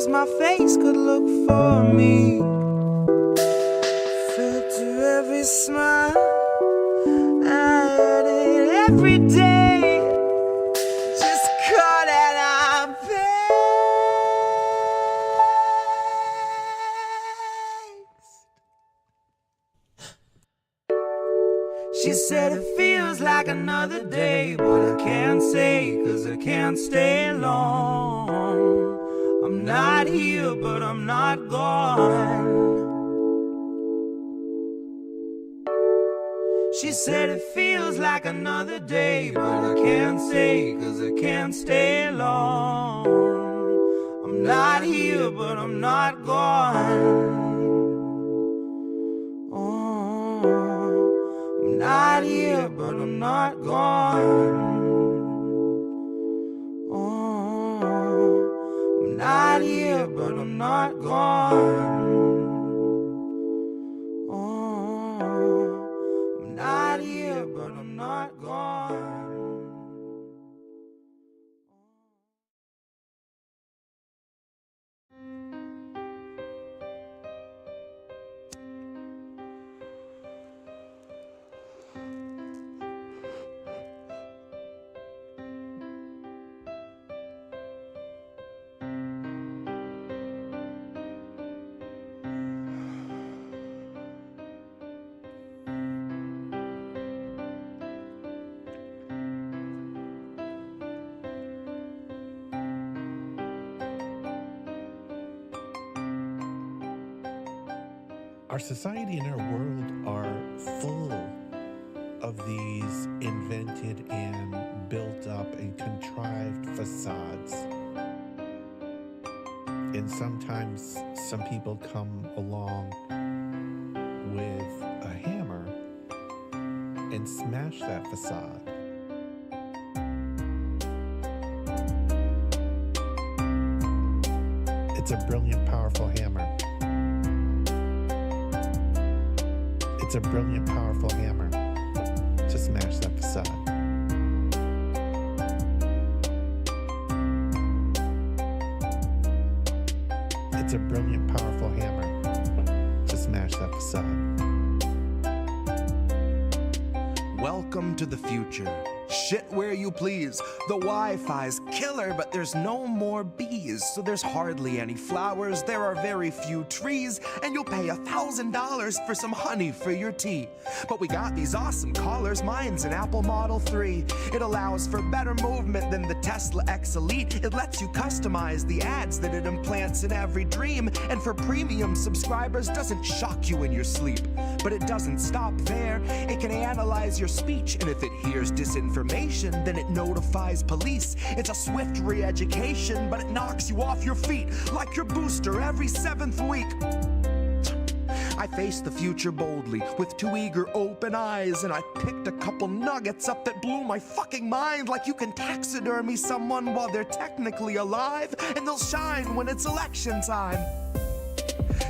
my face could look for me. Filter every smile, I had it every day. Just caught at our pace. She said it feels like another day, but I can't say 'cause I can't stay long. I'm not here, but I'm not gone. She said it feels like another day, but I can't say 'cause I can't stay long. I'm not here, but I'm not gone. Oh, I'm not here, but I'm not gone. Not here, but I'm not gone. Oh, I'm not here, but I'm not gone. Our society and our world are full of these invented and built up and contrived facades. And sometimes some people come along with a hammer and smash that facade. It's a brilliant, powerful hammer. It's a brilliant, powerful hammer to smash that facade. It's a brilliant, powerful hammer to smash that facade. Welcome to the future. Shit where you please. The Wi-Fi's killer, but there's no more bees. So there's hardly any flowers, there are very few trees, and you'll pay $1,000 for some honey for your tea. But we got these awesome collars, mine's an Apple Model 3. It allows for better movement than the Tesla X Elite. It lets you customize the ads that it implants in every dream. And for premium subscribers, doesn't shock you in your sleep. But it doesn't stop there. It can analyze your speech, and if it hears disinformation, then it notifies police. It's a swift re-education, but it knocks you off your feet like your booster every 7th week. I faced the future boldly with 2 eager open eyes, and I picked a couple nuggets up that blew my fucking mind. Like you can taxidermy someone while they're technically alive, and they'll shine when it's election time.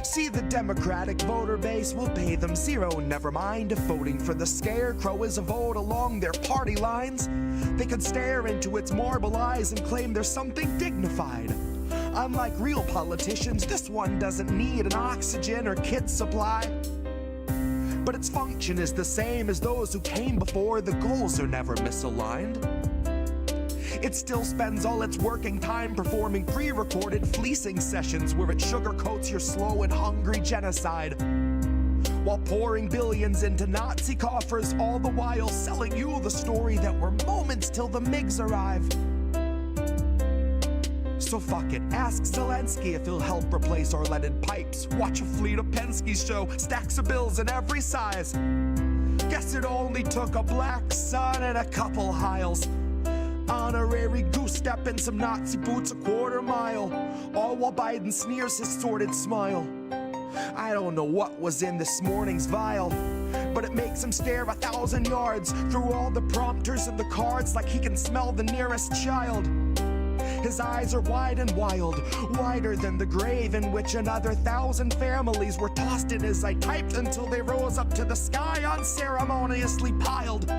See, the Democratic voter base will pay them zero. Never mind if voting for the scarecrow is a vote along their party lines. They could stare into its marble eyes and claim there's something dignified. Unlike real politicians, this one doesn't need an oxygen or kit supply. But its function is the same as those who came before. The goals are never misaligned. It still spends all its working time performing pre-recorded fleecing sessions where it sugarcoats your slow and hungry genocide, while pouring billions into Nazi coffers, all the while selling you the story that we're moments till the MiGs arrive. So fuck it, ask Zelensky if he'll help replace our leaded pipes. Watch a fleet of Penske's show, stacks of bills in every size. Guess it only took a black sun and a couple Heils. Honorary goose step and some Nazi boots a quarter mile, all while Biden sneers his sordid smile. I don't know what was in this morning's vial, but it makes him stare 1,000 yards through all the prompters and the cards like he can smell the nearest child. His eyes are wide and wild, wider than the grave in which another 1,000 families were tossed in as I typed until they rose up to the sky unceremoniously piled.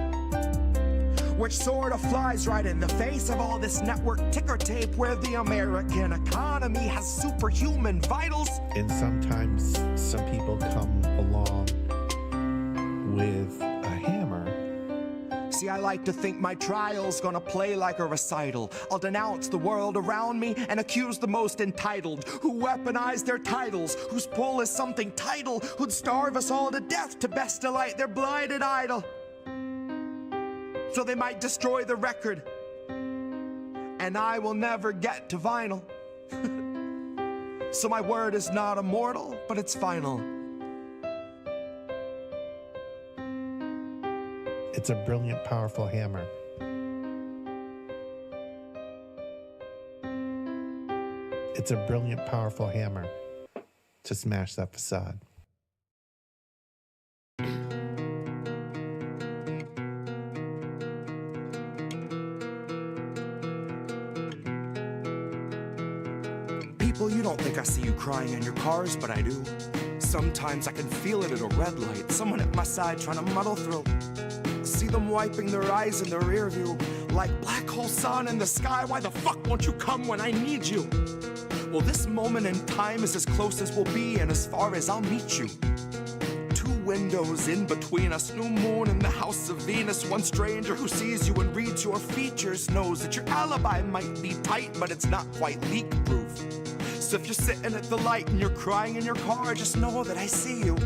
which sort of flies right in the face of all this network ticker tape where the American economy has superhuman vitals. And sometimes some people come along with a hammer. See, I like to think my trial's gonna play like a recital. I'll denounce the world around me and accuse the most entitled, who weaponize their titles, whose pull is something tidal, who'd starve us all to death to best delight their blinded idol. So they might destroy the record, and I will never get to vinyl. So my word is not immortal, but it's final. It's a brilliant, powerful hammer. It's a brilliant, powerful hammer to smash that facade. People, you don't think I see you crying in your cars, but I do. Sometimes I can feel it at a red light, someone at my side trying to muddle through. See them wiping their eyes in the rear view, like black hole sun in the sky. Why the fuck won't you come when I need you? Well, this moment in time is as close as we'll be and as far as I'll meet you. Two windows in between us, new moon in the house of Venus. One stranger who sees you and reads your features knows that your alibi might be tight, but it's not quite leak-proof. So if you're sitting at the light and you're crying in your car, just know that I see you.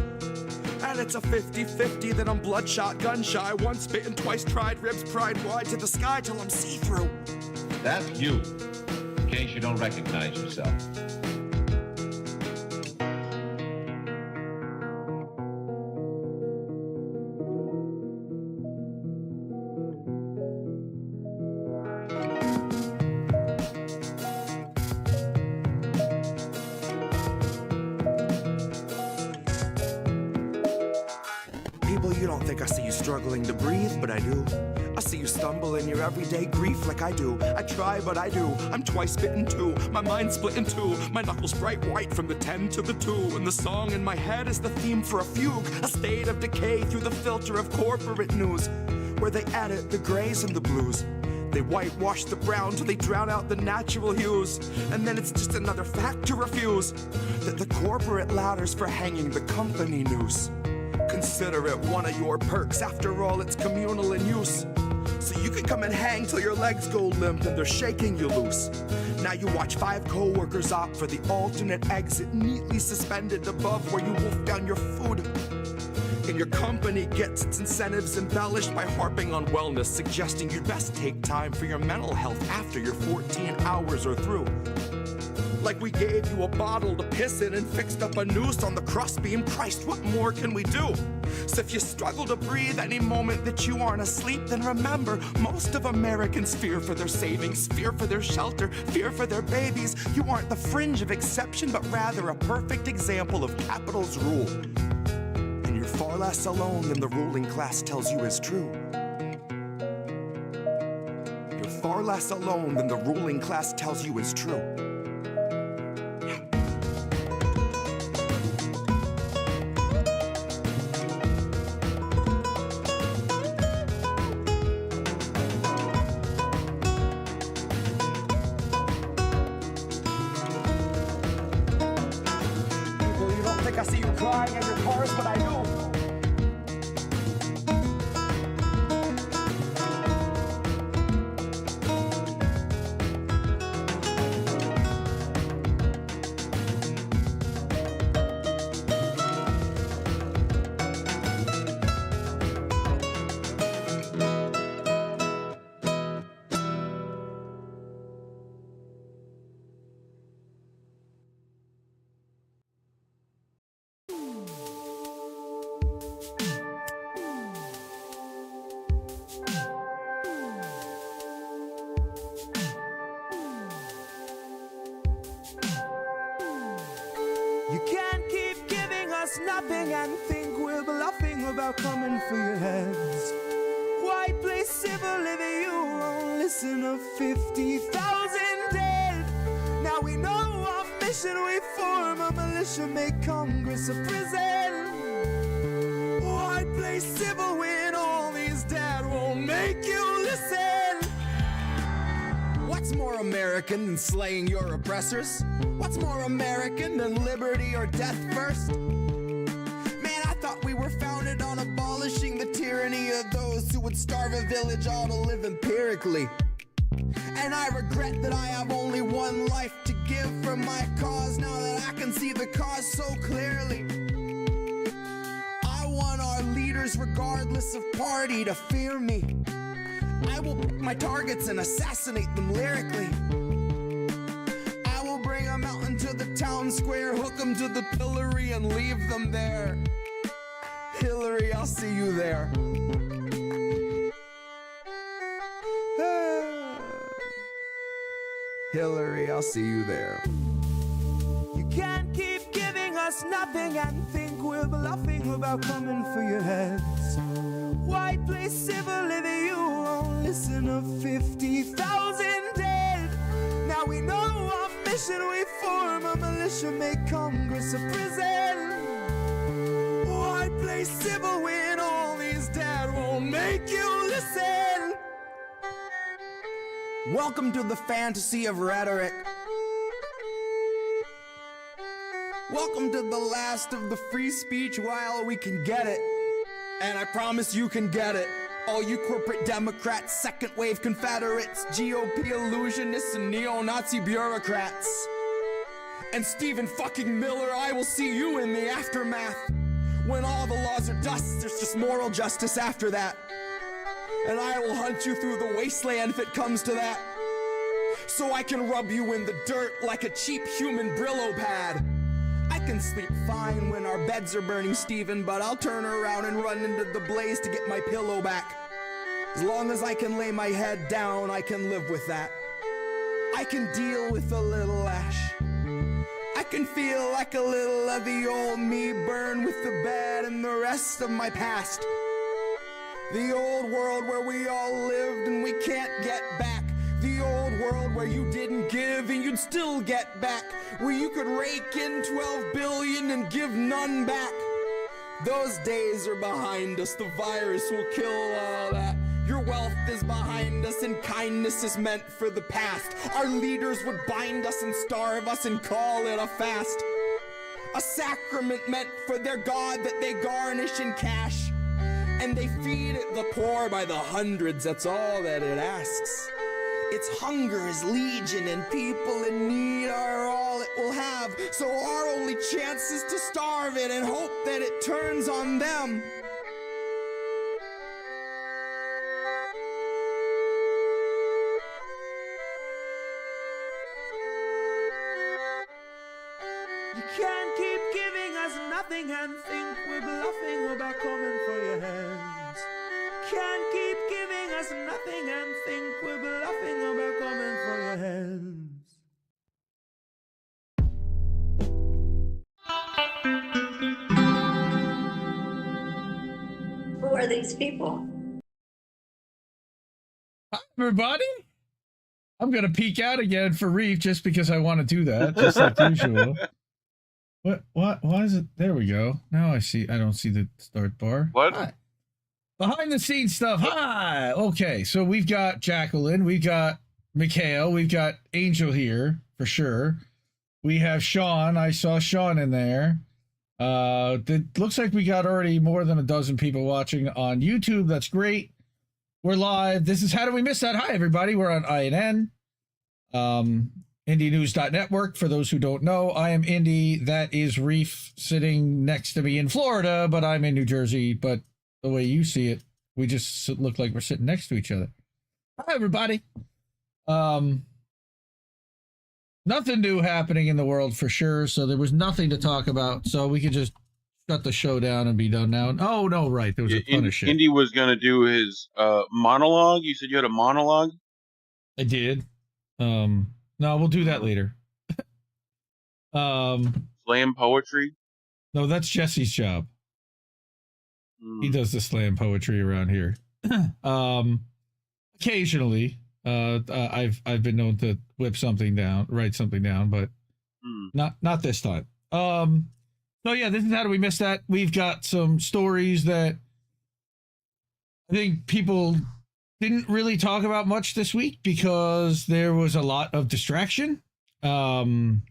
And it's a 50-50 that I'm bloodshot, gun shy, once bitten, twice tried, ribs pried wide to the sky till I'm see-through. That's you, in case you don't recognize yourself. You don't think I see you struggling to breathe, but I do. I see you stumble in your everyday grief like I do. I try, but I do. I'm twice bitten too. My mind's split in two. My knuckles bright white from the 10 to the 2. And the song in my head is the theme for a fugue. A state of decay through the filter of corporate news, where they edit the grays and the blues. They whitewash the brown till they drown out the natural hues. And then it's just another fact to refuse, that the corporate ladders for hanging the company noose. Consider it one of your perks, after all it's communal in use. So you can come and hang till your legs go limp and they're shaking you loose. Now you watch 5 co-workers opt for the alternate exit, neatly suspended above where you wolf down your food. And your company gets its incentives embellished by harping on wellness, suggesting you'd best take time for your mental health after your 14 hours are through. Like we gave you a bottle to piss in and fixed up a noose on the crossbeam. Christ, what more can we do? So if you struggle to breathe any moment that you aren't asleep, then remember, most of Americans fear for their savings, fear for their shelter, fear for their babies. You aren't the fringe of exception, but rather a perfect example of capital's rule. And you're far less alone than the ruling class tells you is true. You're far less alone than the ruling class tells you is true. I see you crying in your cars, but I do. You can't keep giving us nothing and think we're bluffing about coming for your heads. Why play civil if you won't listen to 50,000 dead? Now we know our mission, we form a militia, make Congress a prison. Why play civil when all these dead won't make you listen? more American than slaying your oppressors? What's more American than liberty or death first? Man, I thought we were founded on abolishing the tyranny of those who would starve a village all to live empirically. And I regret that I have only one life to give for my cause now that I can see the cause so clearly. I want our leaders, regardless of party, to fear me. I will pick my targets and assassinate them lyrically. I will bring them out into the town square, hook them to the pillory and leave them there. Hillary, I'll see you there. Hillary, I'll see you there. You can't keep giving us nothing and think we're bluffing about coming for your heads. Why play civil if you won't listen to 50,000 dead? Now we know our mission, we form a militia, make Congress a prison. Why play civil when all these dead won't make you listen? Welcome to the fantasy of rhetoric. Welcome to the last of the free speech while we can get it. And I promise you can get it. All you corporate Democrats, second wave Confederates, GOP illusionists, and neo-Nazi bureaucrats. And Stephen fucking Miller, I will see you in the aftermath. When all the laws are dust, there's just moral justice after that. And I will hunt you through the wasteland if it comes to that. So I can rub you in the dirt like a cheap human Brillo pad. I can sleep fine when our beds are burning, Stephen, but I'll turn around and run into the blaze to get my pillow back. As long as I can lay my head down, I can live with that. I can deal with a little ash. I can feel like a little of the old me burn with the bed and the rest of my past. The old world where we all lived and we can't get back. The old world where you didn't give and you'd still get back. Where you could rake in 12 billion and give none back. Those days are behind us. The virus will kill all that. Your wealth is behind us and kindness is meant for the past. Our leaders would bind us and starve us and call it a fast. A sacrament meant for their God that they garnish in cash. And they feed it the poor by the hundreds, that's all that it asks. Its hunger is legion and people in need are all it will have. So our only chance is to starve it and hope that it turns on them. You can't keep giving us nothing and think we're bluffing about coming for your hands. Can't keep giving us nothing and think we're bluffing about coming for your hands. Who are these people? Hi, everybody. I'm going to peek out again for Reef just because I want to do that, just like usual. Why is it? There we go. Now I don't see the start bar. What? Hi. Behind the scenes stuff. Hi. Okay, so we've got Jacqueline, we've got Mikhail, we've got Angel here for sure. We have Sean. I saw Sean in there. It looks like we got already more than a dozen people watching on YouTube. That's great. We're live. This is How Do We Miss That? Hi, everybody. We're on INN. IndieNews.network. For those who don't know, I am Indy. That is Reef sitting next to me in Florida, but I'm in New Jersey. But the way you see it, we just look like we're sitting next to each other. Hi, everybody. Nothing new happening in the world for sure. So there was nothing to talk about. So we could just shut the show down and be done now. Oh, no, right. There was a ton of shit. Indy was going to do his monologue. You said you had a monologue? I did. No, we'll do that later. Slam poetry? No, that's Jesse's job. He does the slam poetry around here. Occasionally, I've been known to write something down, but not this time. So yeah, this is How Do We Miss That? We've got some stories that I think people Didn't really talk about much this week because there was a lot of distraction. And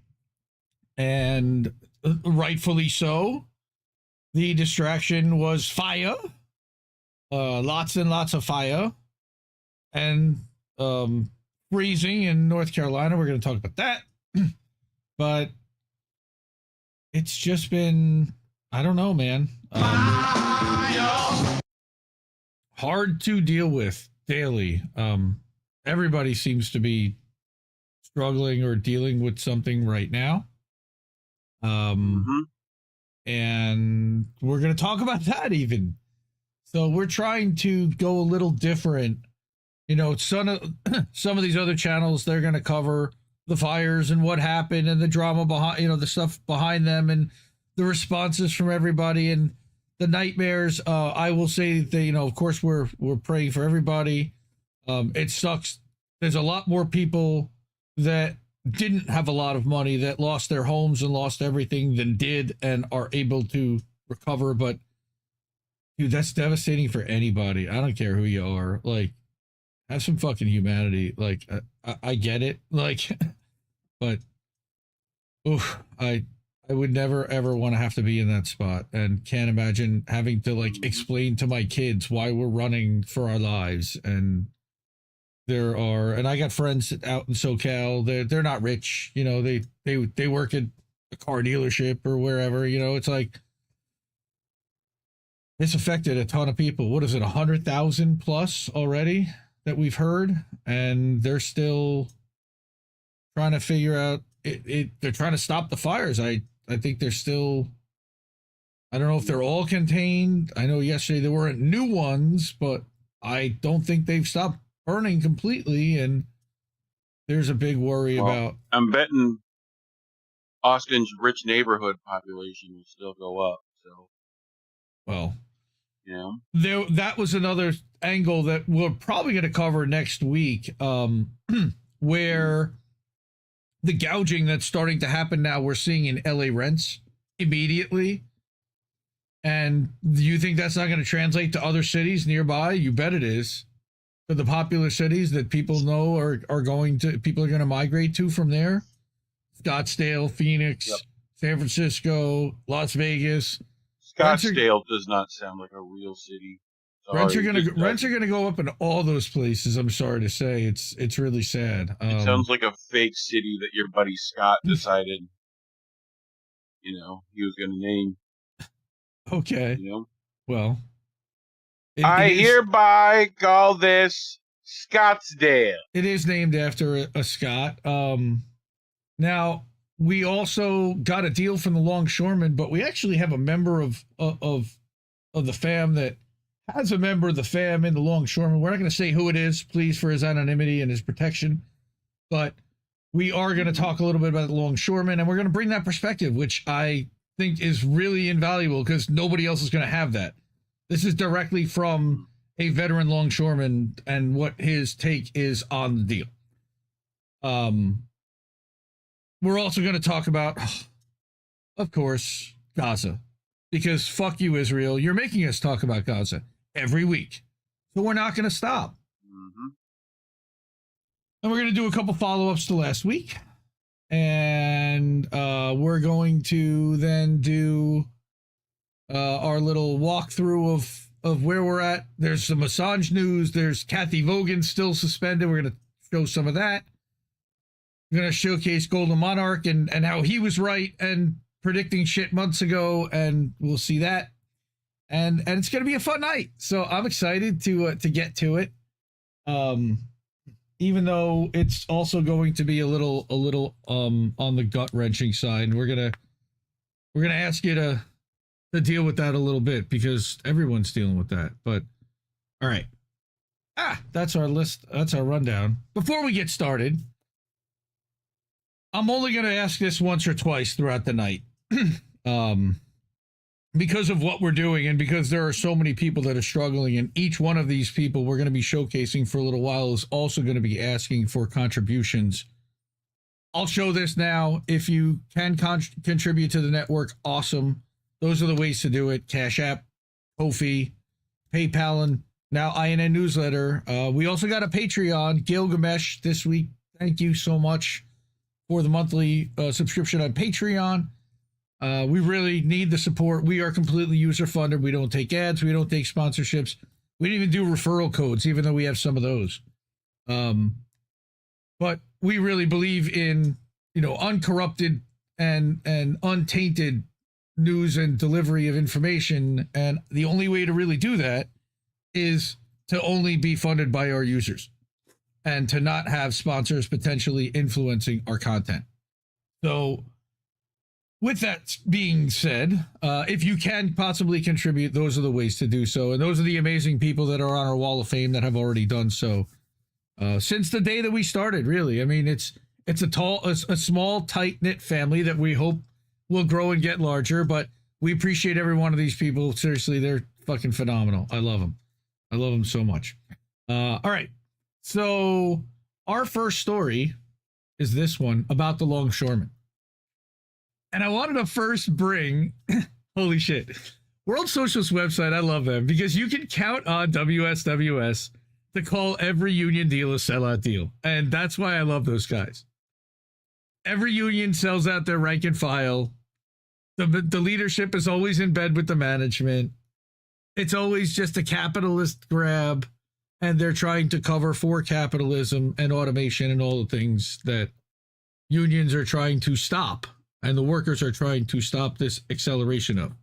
rightfully so. The distraction was fire. Lots and lots of fire. And freezing in North Carolina. We're going to talk about that. But it's just been, I don't know, man. Hard to deal with daily. Everybody seems to be struggling or dealing with something right now. And we're going to talk about that even. So we're trying to go a little different. You know, some of these other channels, they're going to cover the fires and what happened and the drama behind, you know, the stuff behind them and the responses from everybody and the nightmares. I will say that, you know, of course we're praying for everybody. It sucks. There's a lot more people that didn't have a lot of money that lost their homes and lost everything than did and are able to recover. But dude, that's devastating for anybody. I don't care who you are. Like, have some fucking humanity. Like, I get it. Like, but I would never ever want to have to be in that spot, and can't imagine having to like explain to my kids why we're running for our lives. And and I got friends out in SoCal. They're not rich, you know. They work at a car dealership or wherever. You know, it's like this affected a ton of people. What is it, 100,000 plus already that we've heard, and they're still trying to figure out it. They're trying to stop the fires. I think they're still. I don't know if they're all contained. I know yesterday there weren't new ones, but I don't think they've stopped burning completely, and there's a big worry about. I'm betting Austin's rich neighborhood population will still go up. So, well, yeah, that was another angle that we're probably going to cover next week, where the gouging that's starting to happen now, we're seeing in LA rents immediately. And do you think that's not going to translate to other cities nearby? You bet it is. To the popular cities that people know people are going to migrate to from there. Scottsdale, Phoenix, yep. San Francisco, Las Vegas. Scottsdale does not sound like a real city. Rents are gonna go up in all those places. I'm sorry to say, it's really sad. It sounds like a fake city that your buddy Scott decided, you know, he was going to name. Okay. You know? Well, I hereby call this Scottsdale. It is named after a Scott. Now we also got a deal from the Longshoremen, but we actually have a member of the fam that has a member of the fam in the Longshoremen. We're not going to say who it is, please, for his anonymity and his protection, but we are going to talk a little bit about the Longshoremen, and we're going to bring that perspective, which I think is really invaluable because nobody else is going to have that. This is directly from a veteran longshoreman and what his take is on the deal. We're also going to talk about, of course, Gaza, because fuck you, Israel. You're making us talk about Gaza every week, so we're not going to stop. Mm-hmm. And we're going to do a couple follow-ups to last week, and we're going to then do our little walkthrough of where we're at. There's some Assange news. There's Kathy Vogan still suspended. We're going to show some of that. We're going to showcase Golden Monarch and how he was right and predicting shit months ago, and we'll see that. And it's going to be a fun night. So I'm excited to get to it. Even though it's also going to be a little on the gut-wrenching side. And we're going to ask you to deal with that a little bit because everyone's dealing with that. But all right. That's our list. That's our rundown. Before we get started, I'm only going to ask this once or twice throughout the night. Because of what we're doing and because there are so many people that are struggling, and each one of these people we're going to be showcasing for a little while is also going to be asking for contributions. I'll show this now. If you can contribute to the network, awesome. Those are the ways to do it. Cash App, Ko-fi, PayPal, and now INN newsletter. We also got a Patreon, Gilgamesh, this week. Thank you so much for the monthly subscription on Patreon. We really need the support. We are completely user-funded. We don't take ads. We don't take sponsorships. We don't even do referral codes, even though we have some of those. But we really believe in, uncorrupted and untainted news and delivery of information. And the only way to really do that is to only be funded by our users and to not have sponsors potentially influencing our content. So with that being said, if you can possibly contribute, those are the ways to do so. And those are the amazing people that are on our wall of fame that have already done so since the day that we started, really. I mean, it's a small, tight-knit family that we hope will grow and get larger, but we appreciate every one of these people. Seriously, they're fucking phenomenal. I love them. I love them so much. All right. So our first story is this one about the Longshoremen. And I wanted to first bring, holy shit, World Socialist website. I love them because you can count on WSWS to call every union deal a sellout deal. And that's why I love those guys. Every union sells out their rank and file. The leadership is always in bed with the management. It's always just a capitalist grab. And they're trying to cover for capitalism and automation and all the things that unions are trying to stop. And the workers are trying to stop this acceleration of.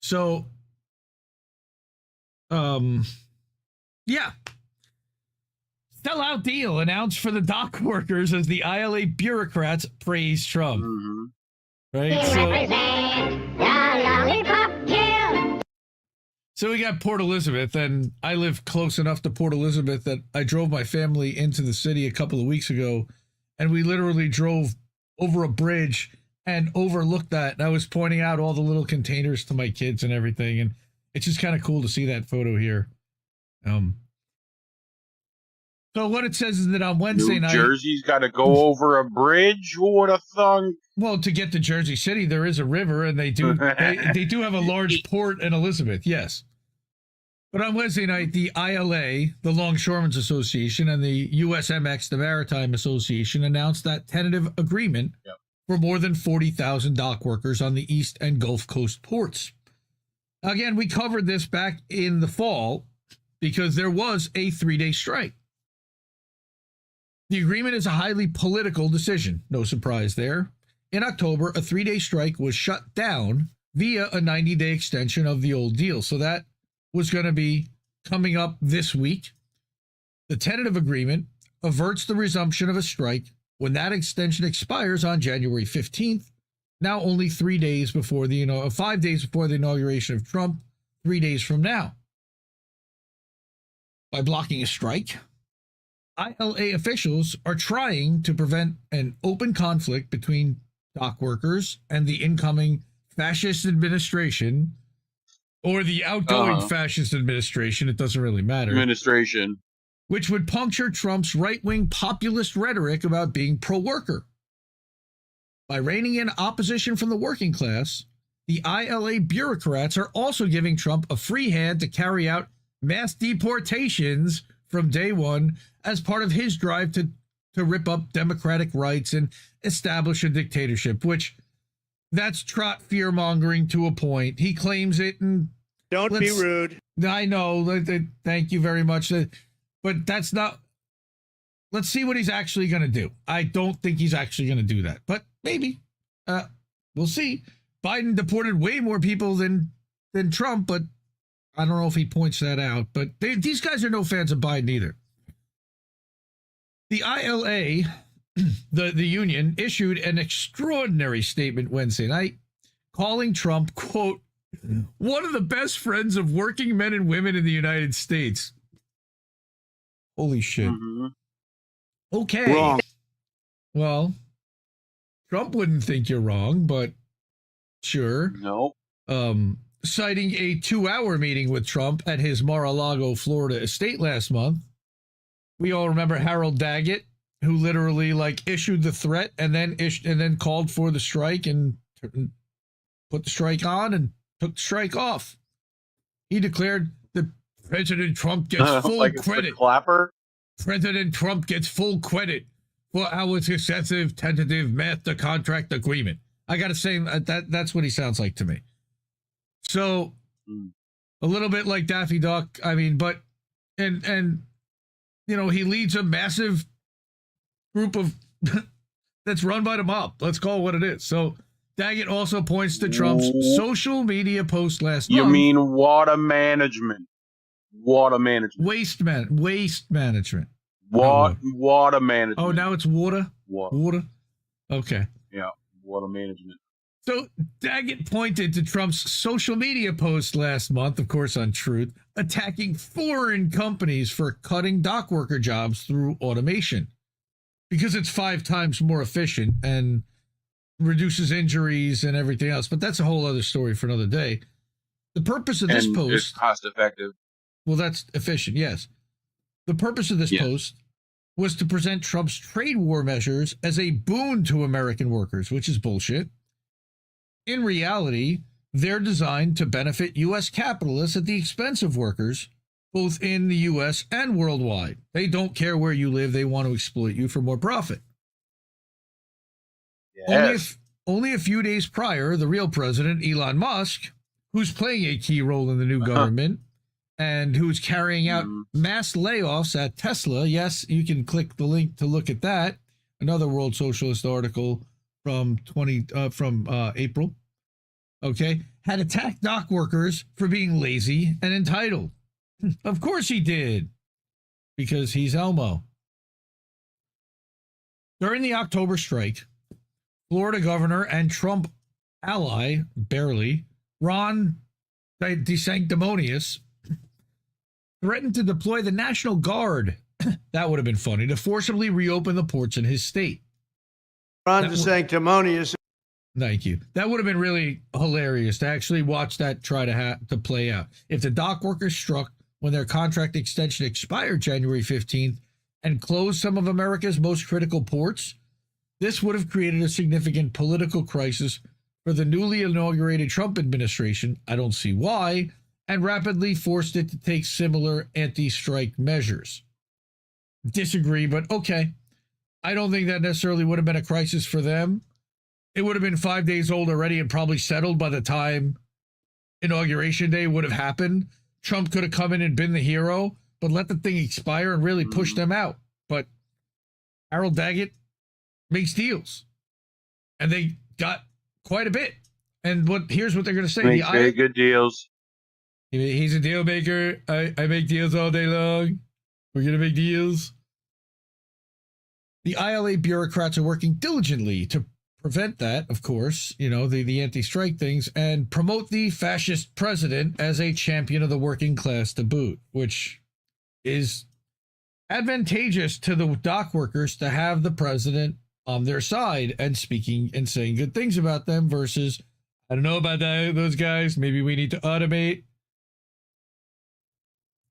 So, yeah. Sellout deal announced for the dock workers as the ILA bureaucrats praise Trump. Mm-hmm. Right? So we got Port Elizabeth, and I live close enough to Port Elizabeth that I drove my family into the city a couple of weeks ago, and we literally drove over a bridge and overlooked that. And I was pointing out all the little containers to my kids and everything, and it's just kind of cool to see that photo here. So what it says is that on Wednesday night, Jersey's got to go over a bridge. Who would have thunk? Well, to get to Jersey City, there is a river, and they do have a large port in Elizabeth, yes. But on Wednesday night, the ILA, the Longshoremen's Association, and the USMX, the Maritime Association, announced that tentative agreement for more than 40,000 dock workers on the East and Gulf Coast ports. Again, we covered this back in the fall because there was a 3-day strike. The agreement is a highly political decision. No surprise there. In October, a 3-day strike was shut down via a 90-day extension of the old deal. So that was going to be coming up this week. The tentative agreement averts the resumption of a strike when that extension expires on January 15th, now only 3 days before 5 days before the inauguration of Trump, 3 days from now. By blocking a strike, ILA officials are trying to prevent an open conflict between dock workers and the incoming fascist administration or the outgoing fascist administration. It doesn't really matter. Administration. Which would puncture Trump's right-wing populist rhetoric about being pro-worker. By reining in opposition from the working class, the ILA bureaucrats are also giving Trump a free hand to carry out mass deportations from day one as part of his drive to rip up democratic rights and establish a dictatorship, which that's trot fear-mongering to a point. He claims it, and don't be rude. I know. Thank you very much. But that's not... Let's see what he's actually going to do. I don't think he's actually going to do that, but maybe. We'll see. Biden deported way more people than Trump, but I don't know if he points that out. But these guys are no fans of Biden either. The ILA, the union, issued an extraordinary statement Wednesday night, calling Trump, quote, one of the best friends of working men and women in the United States. Holy shit. Mm-hmm. Okay. Wrong. Well, Trump wouldn't think you're wrong, but sure. No. Citing a 2-hour meeting with Trump at his Mar-a-Lago, Florida estate last month. We all remember Harold Daggett, who literally issued the threat and then called for the strike and put the strike on and took the strike off. He declared the President Trump gets full like it's credit. the clapper. President Trump gets full credit for our successive tentative master contract agreement. I got to say that's what he sounds like to me. So a little bit like Daffy Duck. I mean, but and you know, he leads a massive group of that's run by the mob. Let's call it what it is. So Daggett also points to Trump's social media post last month. You mean water management? Water management. Waste management. Water management. Oh, now it's water? Water? Okay. Yeah, water management. So Daggett pointed to Trump's social media post last month, of course on Truth, attacking foreign companies for cutting dock worker jobs through automation because it's 5 times more efficient and reduces injuries and everything else. But that's a whole other story for another day. The purpose of this post... It's cost effective. Well, that's efficient, yes. The purpose of this post was to present Trump's trade war measures as a boon to American workers, which is bullshit. In reality, they're designed to benefit U.S. capitalists at the expense of workers, both in the U.S. and worldwide. They don't care where you live. They want to exploit you for more profit. Yes. Only a few days prior, the real president, Elon Musk, who's playing a key role in the new government and who's carrying out mass layoffs at Tesla. Yes, you can click the link to look at that. Another World Socialist article from April. Okay, had attacked dock workers for being lazy and entitled. Of course he did, because he's Elmo. During the October strike, Florida governor and Trump ally, barely, Ron DeSanctimonious, threatened to deploy the National Guard. That would have been funny, to forcibly reopen the ports in his state. Ron DeSanctimonious. Thank you. That would have been really hilarious to actually watch that try to play out. If the dock workers struck when their contract extension expired January 15th and closed some of America's most critical ports, this would have created a significant political crisis for the newly inaugurated Trump administration. I don't see why, and rapidly forced it to take similar anti-strike measures. Disagree, but okay. I don't think that necessarily would have been a crisis for them. It would have been 5 days old already and probably settled by the time Inauguration Day would have happened. Trump could have come in and been the hero, but let the thing expire and really push them out. But Harold Daggett makes deals, and they got quite a bit. And here's what they're going to say. Makes very good deals. He's a deal maker. I make deals all day long. We're going to make deals. The ILA bureaucrats are working diligently to prevent that, of course, you know, the anti-strike things, and promote the fascist president as a champion of the working class to boot, which is advantageous to the dock workers to have the president on their side and speaking and saying good things about them versus, I don't know about those guys. Maybe we need to automate.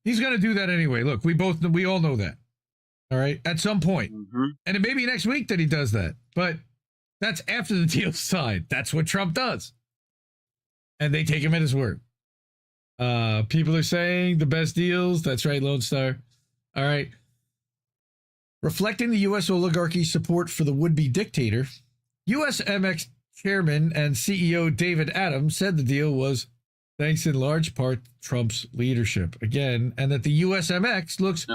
He's going to do that anyway. Look, we all know that. All right. At some point. And it may be next week that he does that, but that's after the deal's signed. That's what Trump does. And they take him at his word. People are saying the best deals. That's right, Lone Star. All right. Reflecting the U.S. oligarchy's support for the would-be dictator, USMX chairman and CEO David Adams said the deal was thanks in large part to Trump's leadership. Again, and that the USMX looks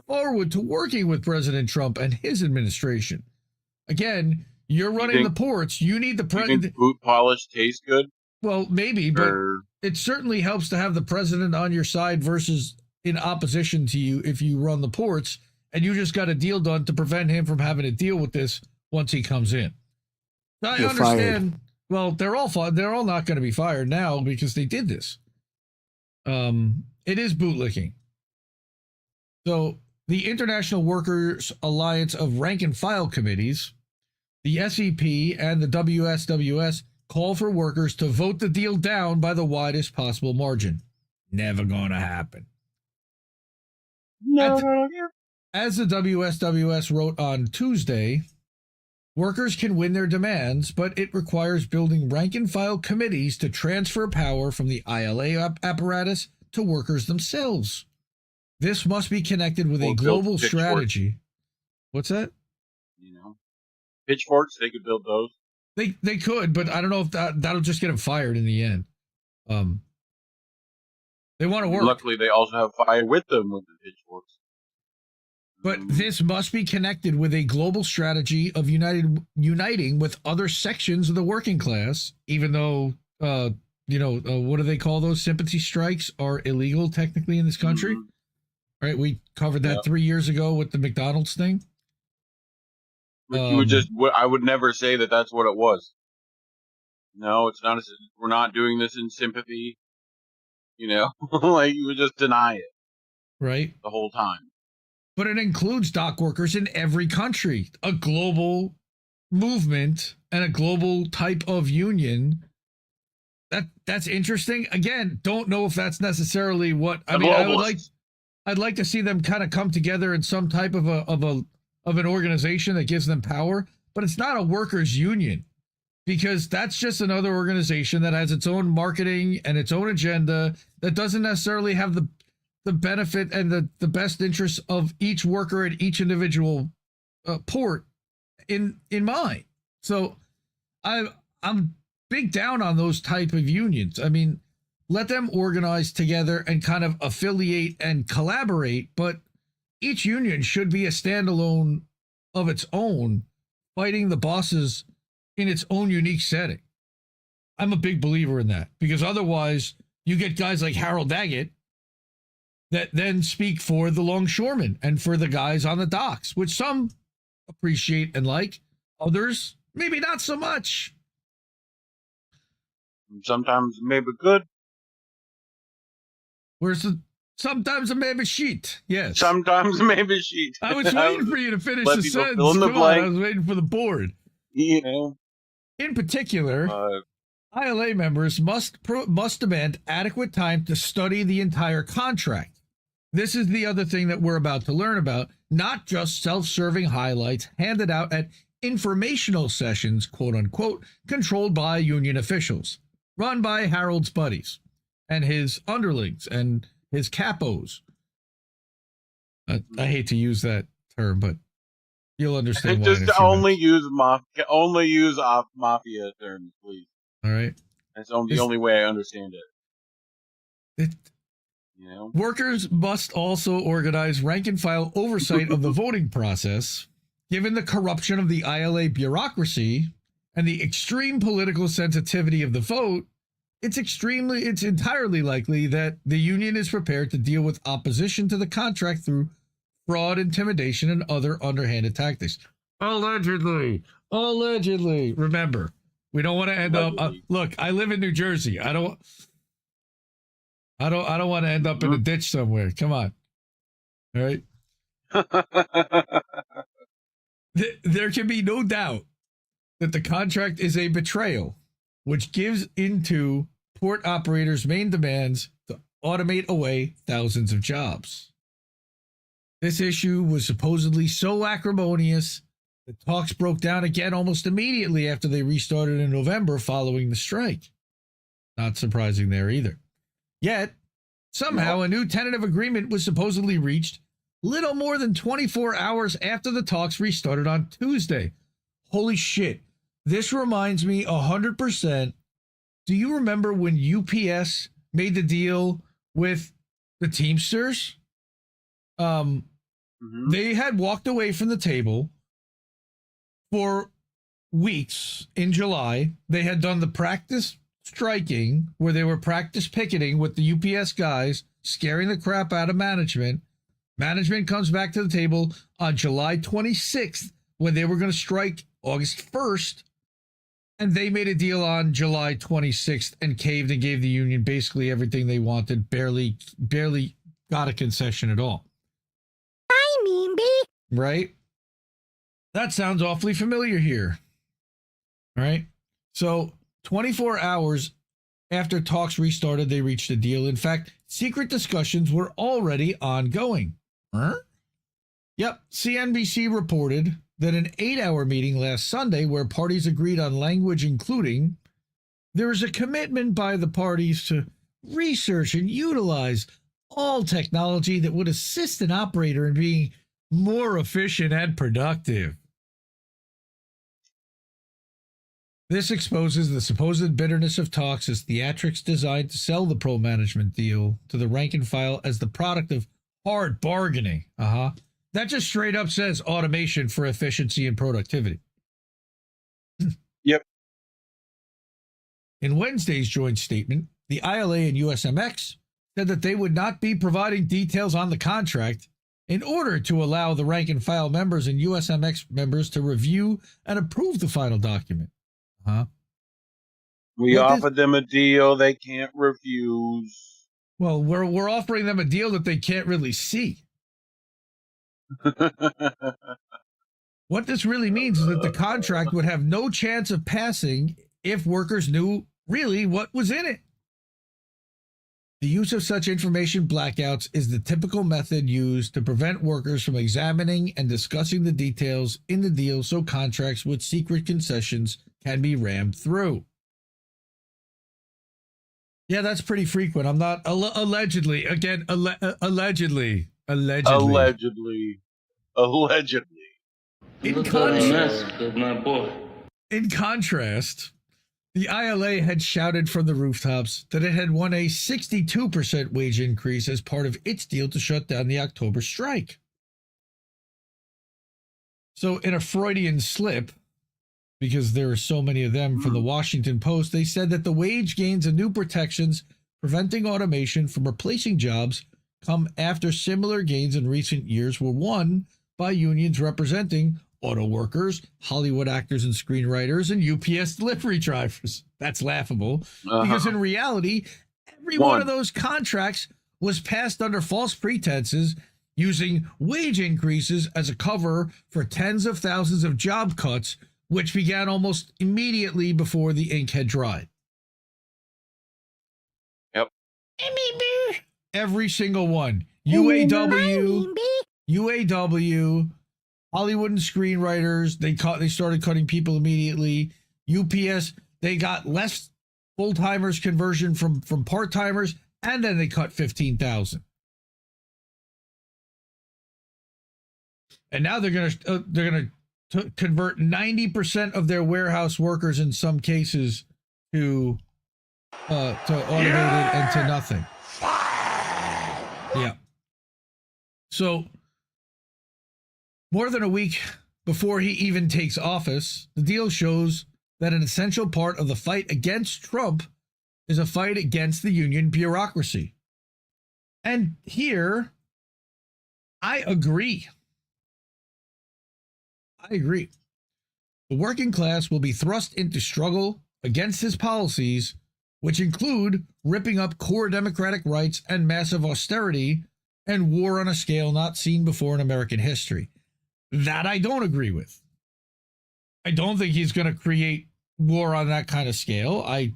forward to working with President Trump and his administration. Again, you're running the ports. You need the president. You think boot polish tastes good? Well, maybe, but it certainly helps to have the president on your side versus in opposition to you if you run the ports, and you just got a deal done to prevent him from having to deal with this once he comes in. Now, I understand. Fired. Well, they're all not going to be fired now because they did this. It is bootlicking. So the International Workers Alliance of Rank and File Committees, the SEP and the WSWS call for workers to vote the deal down by the widest possible margin. Never going to happen. No. As the WSWS wrote on Tuesday, workers can win their demands, but it requires building rank-and-file committees to transfer power from the ILA apparatus to workers themselves. This must be connected with a Or build global pitchforks. strategy. What's that? You know, pitchforks, they could build those. They could, but I don't know if that'll just get them fired in the end. They want to work. Luckily, they also have fire with them with the pitchforks. But this must be connected with a global strategy of uniting with other sections of the working class, even though, what do they call those? Sympathy strikes are illegal technically in this country. Right? We covered that 3 years ago with the McDonald's thing. I would never say that that's what it was. No, it's not. We're not doing this in sympathy. You know, like you would just deny it. Right. The whole time. But it includes dock workers in every country, a global movement and a global type of union. That's interesting. Again, don't know if that's necessarily what I mean. I'd like to see them kind of come together in some type of an organization that gives them power, but it's not a workers' union because that's just another organization that has its own marketing and its own agenda that doesn't necessarily have the benefit and the best interests of each worker at each individual port in mind. So I'm big down on those type of unions. I mean, let them organize together and kind of affiliate and collaborate, but each union should be a standalone of its own, fighting the bosses in its own unique setting. I'm a big believer in that because otherwise you get guys like Harold Daggett that then speak for the longshoremen and for the guys on the docks, which some appreciate and like, others maybe not so much. Sometimes maybe good. Sometimes a maybe sheet. Yes. Sometimes maybe sheet. I was waiting for you to finish Let the people sentence. fill in the Come on, blank. I was waiting for the board. You know. In particular, ILA members must demand adequate time to study the entire contract. This is the other thing that we're about to learn about, not just self-serving highlights handed out at informational sessions, quote unquote, controlled by union officials, run by Harold's buddies and his underlings and his capos. I hate to use that term, but you'll understand why. Just only use mafia terms, please. All right. That's the only way I understand it. You know? Workers must also organize rank and file oversight of the voting process. Given the corruption of the ILA bureaucracy and the extreme political sensitivity of the vote, it's entirely likely that the union is prepared to deal with opposition to the contract through fraud, intimidation, and other underhanded tactics. Allegedly. Remember, we don't want to end up. Look, I live in New Jersey. I don't want to end up in a ditch somewhere. Come on. All right. There can be no doubt that the contract is a betrayal, which gives into port operators' main demands to automate away thousands of jobs. This issue was supposedly so acrimonious that talks broke down again almost immediately after they restarted in November following the strike. Not surprising there either. Yet, somehow a new tentative agreement was supposedly reached little more than 24 hours after the talks restarted on Tuesday. Holy shit. This reminds me 100%. Do you remember when UPS made the deal with the Teamsters? They had walked away from the table for weeks in July. They had done the practice striking where they were practice picketing with the UPS guys, scaring the crap out of management. Management comes back to the table on July 26th when they were going to strike August 1st. And they made a deal on July 26th and caved and gave the union basically everything they wanted, barely got a concession at all. I mean, right? That sounds awfully familiar here. All right. So 24 hours after talks restarted, they reached a deal. In fact, secret discussions were already ongoing. Yep. CNBC reported that an 8-hour meeting last Sunday where parties agreed on language including there is a commitment by the parties to research and utilize all technology that would assist an operator in being more efficient and productive. This exposes the supposed bitterness of talks as theatrics designed to sell the pro-management deal to the rank and file as the product of hard bargaining. That just straight up says automation for efficiency and productivity. Yep. In Wednesday's joint statement, the ILA and USMX said that they would not be providing details on the contract in order to allow the rank and file members and USMX members to review and approve the final document. We offered them a deal they can't refuse. Well, we're offering them a deal that they can't really see. What this really means is that the contract would have no chance of passing if workers knew really what was in it. The use of such information blackouts is the typical method used to prevent workers from examining and discussing the details in the deal so contracts with secret concessions can be rammed through. Yeah, that's pretty frequent. I'm not allegedly. Again, allegedly. In contrast, the ILA had shouted from the rooftops that it had won a 62% wage increase as part of its deal to shut down the October strike. So in a Freudian slip, because there are so many of them from the Washington Post, they said that the wage gains and new protections preventing automation from replacing jobs come after similar gains in recent years were won by unions representing auto workers, Hollywood actors and screenwriters, and UPS delivery drivers. That's laughable, because in reality, every one of those contracts was passed under false pretenses, using wage increases as a cover for tens of thousands of job cuts, which began almost immediately before the ink had dried. Yep. Every single one. UAW, Hollywood and screenwriters, they started cutting people immediately. UPS, they got less full-timers conversion from part-timers, and then they cut 15,000. And now they're gonna convert 90% of their warehouse workers in some cases to automated and to nothing. Yeah. So more than a week before he even takes office, the deal shows that an essential part of the fight against Trump is a fight against the union bureaucracy. And here, I agree. The working class will be thrust into struggle against his policies, which include ripping up core democratic rights and massive austerity and war on a scale not seen before in American history. That I don't agree with. I don't think he's going to create war on that kind of scale. I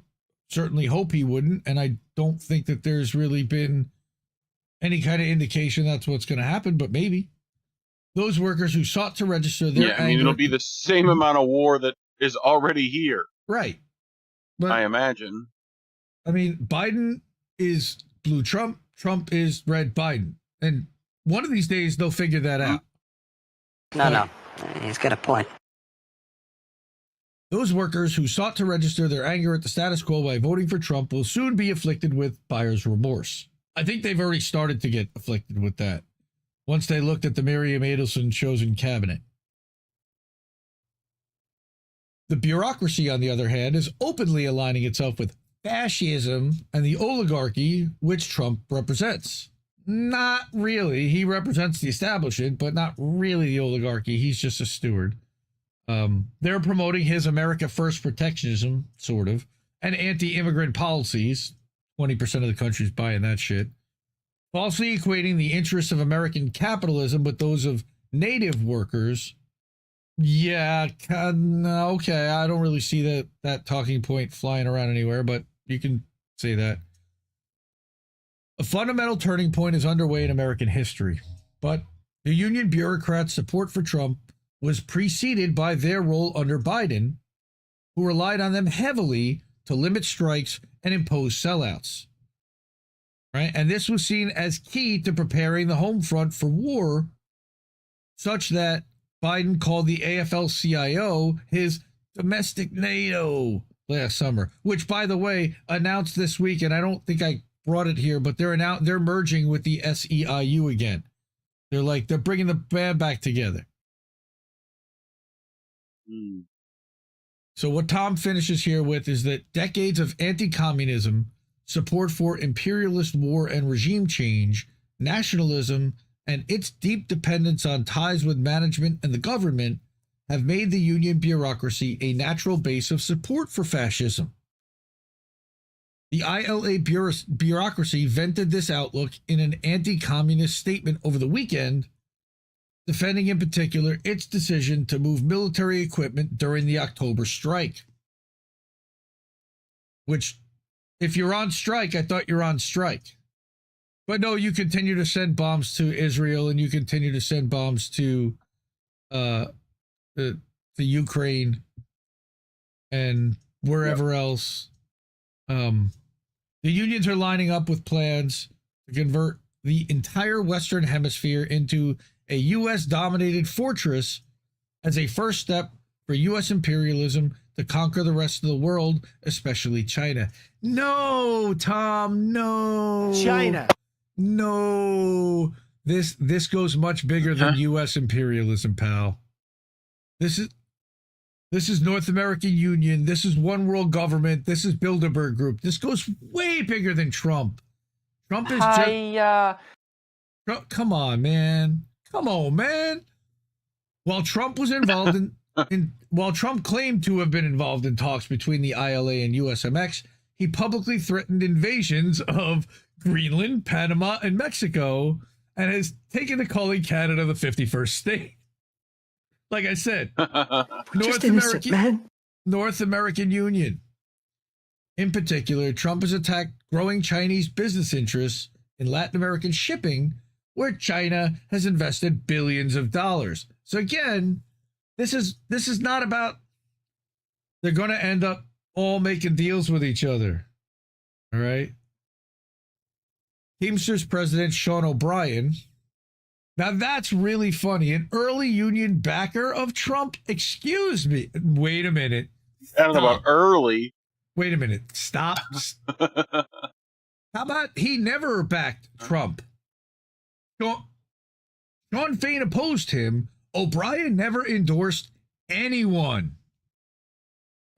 certainly hope he wouldn't, and I don't think that there's really been any kind of indication that's what's going to happen, but maybe. Those workers who sought to register their anger, it'll be the same amount of war that is already here. Right. But, I imagine. I mean, Biden is blue Trump, Trump is red Biden. And one of these days, they'll figure that out. No, he's got a point. Those workers who sought to register their anger at the status quo by voting for Trump will soon be afflicted with buyer's remorse. I think they've already started to get afflicted with that once they looked at the Miriam Adelson chosen cabinet. The bureaucracy, on the other hand, is openly aligning itself with fascism and the oligarchy which Trump represents. Not really. He represents the establishment, but not really the oligarchy. He's just a steward. They're promoting his America First protectionism, sort of, and anti-immigrant policies. 20% of the country's buying that shit. Falsely equating the interests of American capitalism with those of native workers. Yeah, okay, I don't really see that talking point flying around anywhere, but you can say that. A fundamental turning point is underway in American history, but the union bureaucrats' support for Trump was preceded by their role under Biden, who relied on them heavily to limit strikes and impose sellouts. right? And this was seen as key to preparing the home front for war, such that Biden called the AFL-CIO his domestic NATO last summer, which, by the way, announced this week, and I don't think I brought it here, but they're merging with the SEIU again. They're bringing the band back together. So what Tom finishes here with is that decades of anti-communism, support for imperialist war and regime change, nationalism, and its deep dependence on ties with management and the government have made the union bureaucracy a natural base of support for fascism. The ILA bureaucracy vented this outlook in an anti-communist statement over the weekend, defending in particular its decision to move military equipment during the October strike. Which, if you're on strike, I thought you're on strike. But no, you continue to send bombs to Israel, and you continue to send bombs to the Ukraine and wherever else. The unions are lining up with plans to convert the entire Western Hemisphere into a U.S.-dominated fortress as a first step for U.S. imperialism to conquer the rest of the world, especially China. No, Tom, no. China. No. This goes much bigger than U.S. imperialism, pal. This is North American Union. This is One World Government. This is Bilderberg Group. This goes way bigger than Trump. Trump is come on, man. Come on, man. While Trump was involved while Trump claimed to have been involved in talks between the ILA and USMX, he publicly threatened invasions of Greenland, Panama, and Mexico, and has taken to calling Canada the 51st state. Like I said, North American Union. In particular, Trump has attacked growing Chinese business interests in Latin American shipping, where China has invested billions of dollars. So again, this is not about they're going to end up all making deals with each other. All right. Teamsters President Sean O'Brien. Now that's really funny. An early union backer of Trump. Excuse me. Wait a minute. I don't know about early. Wait a minute. Stop. How about he never backed Trump? Sean Fain opposed him. O'Brien never endorsed anyone.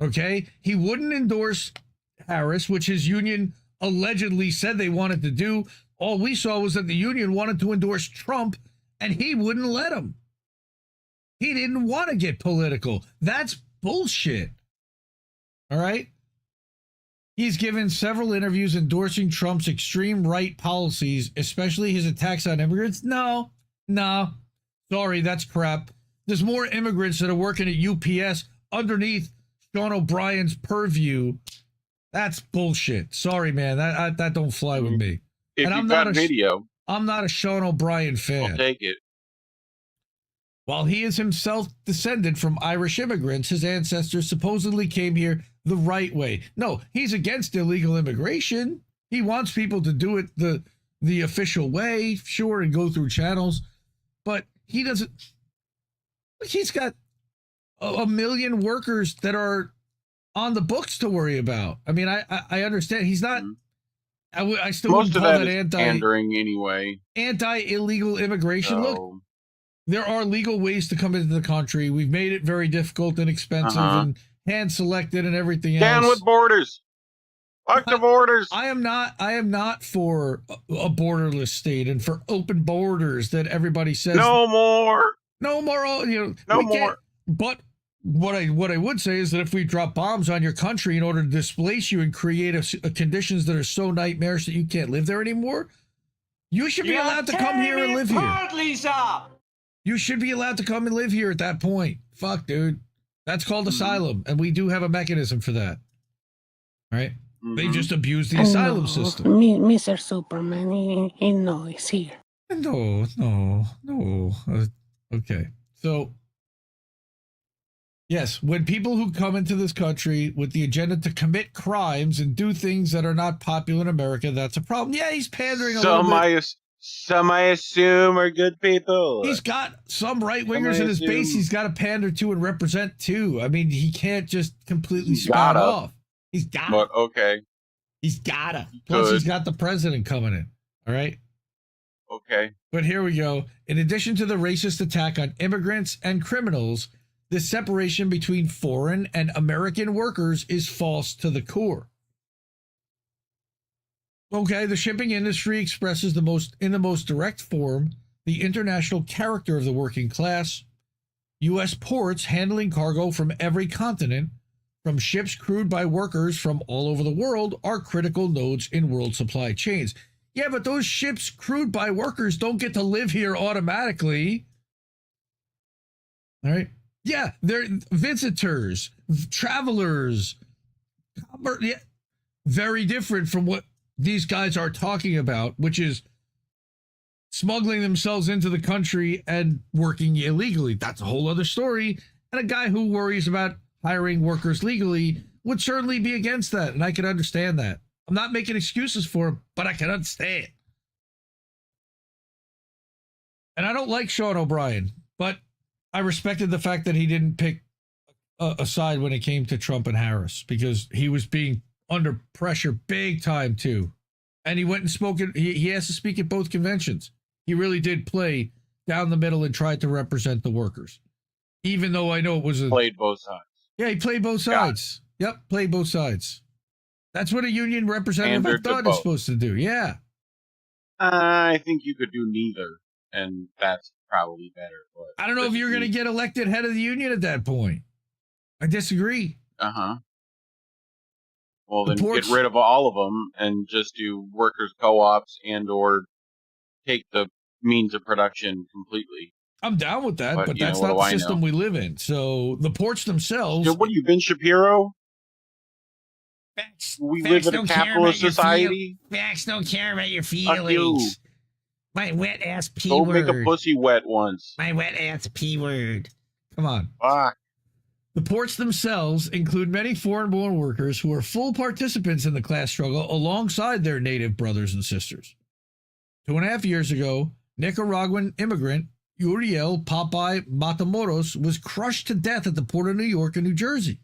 Okay? He wouldn't endorse Harris, which his union allegedly said they wanted to do. All we saw was that the union wanted to endorse Trump, and he wouldn't let him. He didn't want to get political. That's bullshit. All right? He's given several interviews endorsing Trump's extreme right policies, especially his attacks on immigrants. No. Sorry, that's crap. There's more immigrants that are working at UPS underneath Sean O'Brien's purview. That's bullshit. Sorry, man. That don't fly with me. If and you've got video, I'm not a Sean O'Brien fan. I'll take it. While he is himself descended from Irish immigrants, his ancestors supposedly came here the right way. No, he's against illegal immigration. He wants people to do it the official way, sure, and go through channels. But he doesn't. He's got a million workers that are on the books to worry about. I mean, I understand. He's not. I still Most wouldn't of call that that is pandering anyway. Anti-illegal immigration. So, Look, there are legal ways to come into the country. We've made it very difficult and expensive and hand-selected and everything else. down with borders. Fuck the borders. I am not for a borderless state and for open borders that everybody says. No more. No more. No more. But what I would say is that if we drop bombs on your country in order to displace you and create conditions that are so nightmarish that you can't live there anymore, you should be allowed to come here and live here. You should be allowed to come and live here at that point. Fuck, dude. That's called asylum, and we do have a mechanism for that. Right? They just abuse the asylum system. Mr. Superman, he knows here. No. Okay. So Yes, when people who come into this country with the agenda to commit crimes and do things that are not popular in America, that's a problem. Yeah, he's pandering a little bit. Some I assume are good people. He's got some right-wingers in his base he's got to pander to and represent, too. I mean, he can't just completely spout off. He's got But, okay. He's gotta. Plus, he's got the president coming in. All right? Okay. But here we go. In addition to the racist attack on immigrants and criminals, this separation between foreign and American workers is false to the core. Okay, the shipping industry expresses in the most direct form the international character of the working class. U.S. ports handling cargo from every continent, from ships crewed by workers from all over the world, are critical nodes in world supply chains. Yeah, but those ships crewed by workers don't get to live here automatically. All right? Yeah, they're visitors, travelers. Yeah, very different from what these guys are talking about, which is smuggling themselves into the country and working illegally. That's a whole other story. And a guy who worries about hiring workers legally would certainly be against that, and I can understand that. I'm not making excuses for him, but I can understand. And I don't like Sean O'Brien, but I respected the fact that he didn't pick a side when it came to Trump and Harris, because he was being under pressure big time too. And he went and spoke. He has to speak at both conventions. He really did play down the middle and tried to represent the workers. Even though I know it was played both sides. Yeah, he played both sides. Yep, played both sides. That's what a union representative, I thought, is supposed to do. Yeah. I think you could do neither, and that's probably better. But I don't know if you're going to get elected head of the union at that point. I disagree. Well, then get rid of all of them and just do workers' co-ops and or take the means of production completely. I'm down with that, but that's not the system we live in. So the ports themselves... So what, you Ben Shapiro? We live in a capitalist society? Facts don't care about your feelings. My wet ass P word. Go make a pussy wet once. My wet ass P word. Come on. Fuck. The ports themselves include many foreign-born workers who are full participants in the class struggle alongside their native brothers and sisters. 2.5 years ago, Nicaraguan immigrant Uriel Popeye Matamoros was crushed to death at the port of New York and New Jersey.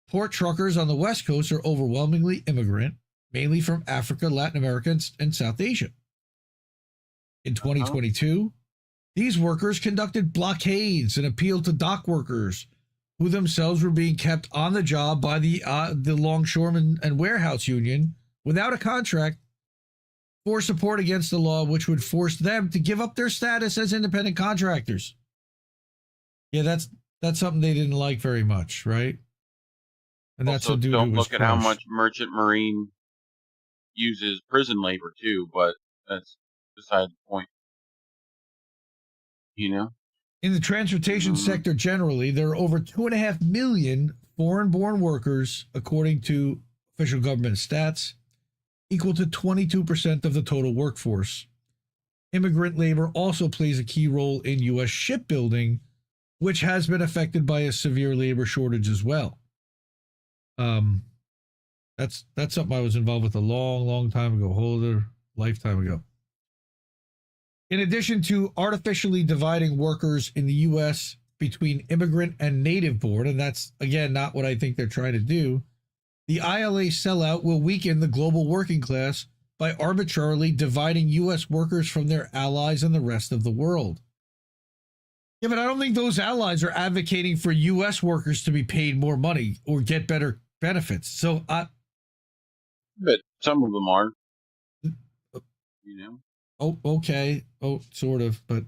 Port truckers on the West Coast are overwhelmingly immigrant, mainly from Africa, Latin America, and South Asia. In 2022, these workers conducted blockades and appealed to dock workers, who themselves were being kept on the job by the Longshoremen and Warehouse Union without a contract, for support against the law which would force them to give up their status as independent contractors. Yeah, that's something they didn't like very much, right? And that's also, a dude don't who was look at how much Merchant Marine uses prison labor too, but that's beside the point. You know? In the transportation sector generally, there are over 2.5 million foreign-born workers, according to official government stats, equal to 22% of the total workforce. Immigrant labor also plays a key role in U.S. shipbuilding, which has been affected by a severe labor shortage as well. That's something I was involved with a long time ago, a whole other lifetime ago. In addition to artificially dividing workers in the U.S. between immigrant and native born, and that's, again, not what I think they're trying to do, the ILA sellout will weaken the global working class by arbitrarily dividing U.S. workers from their allies and the rest of the world. Yeah, but I don't think those allies are advocating for U.S. workers to be paid more money or get better benefits. So, but some of them are, you know. Oh, okay. Oh, sort of, but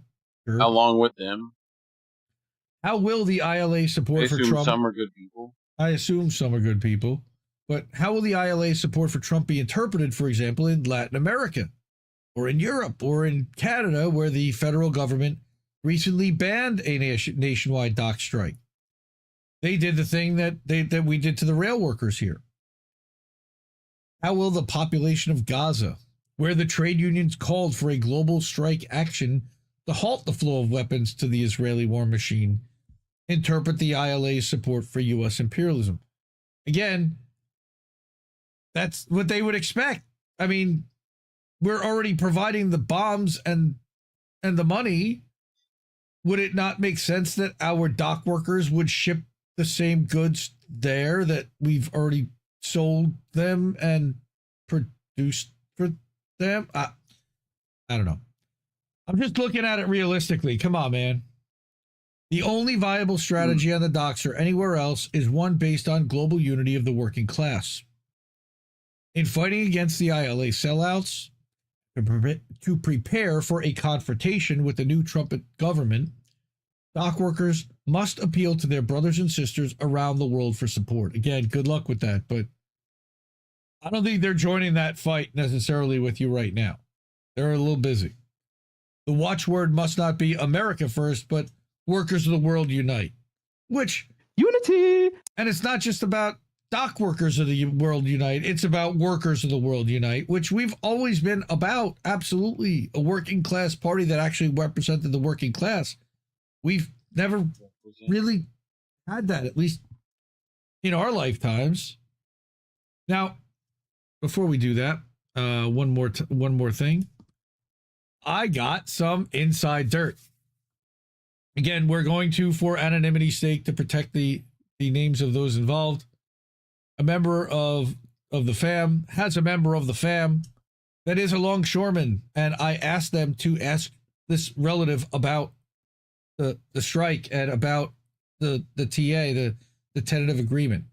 sure. Along with them. How will the ILA support for Trump? Some are good people. I assume some are good people. But how will the ILA support for Trump be interpreted, for example, in Latin America or in Europe or in Canada, where the federal government recently banned a nationwide dock strike? They did the thing that we did to the rail workers here. How will the population of Gaza, where the trade unions called for a global strike action to halt the flow of weapons to the Israeli war machine, interpret the ILA's support for U.S. imperialism. Again, that's what they would expect. I mean, we're already providing the bombs and the money. Would it not make sense that our dock workers would ship the same goods there that we've already sold them and produced for them? I don't know. I'm just looking at it realistically. Come on, man. The only viable strategy on the docks or anywhere else is one based on global unity of the working class. In fighting against the ILA sellouts, to prepare for a confrontation with the new Trump government, dock workers must appeal to their brothers and sisters around the world for support. Again, good luck with that, but I don't think they're joining that fight necessarily with you right now. They're a little busy. The watchword must not be America first, but workers of the world unite. Which, unity! And it's not just about dock workers of the world unite, it's about workers of the world unite, which we've always been about. Absolutely. A working class party that actually represented the working class. We've never really had that, at least in our lifetimes. Now, before we do that, one more thing. I got some inside dirt. Again, we're going to, for anonymity's sake, to protect the names of those involved. A member of the fam has a member of the fam that is a longshoreman, and I asked them to ask this relative about the strike and about the TA, the tentative agreement.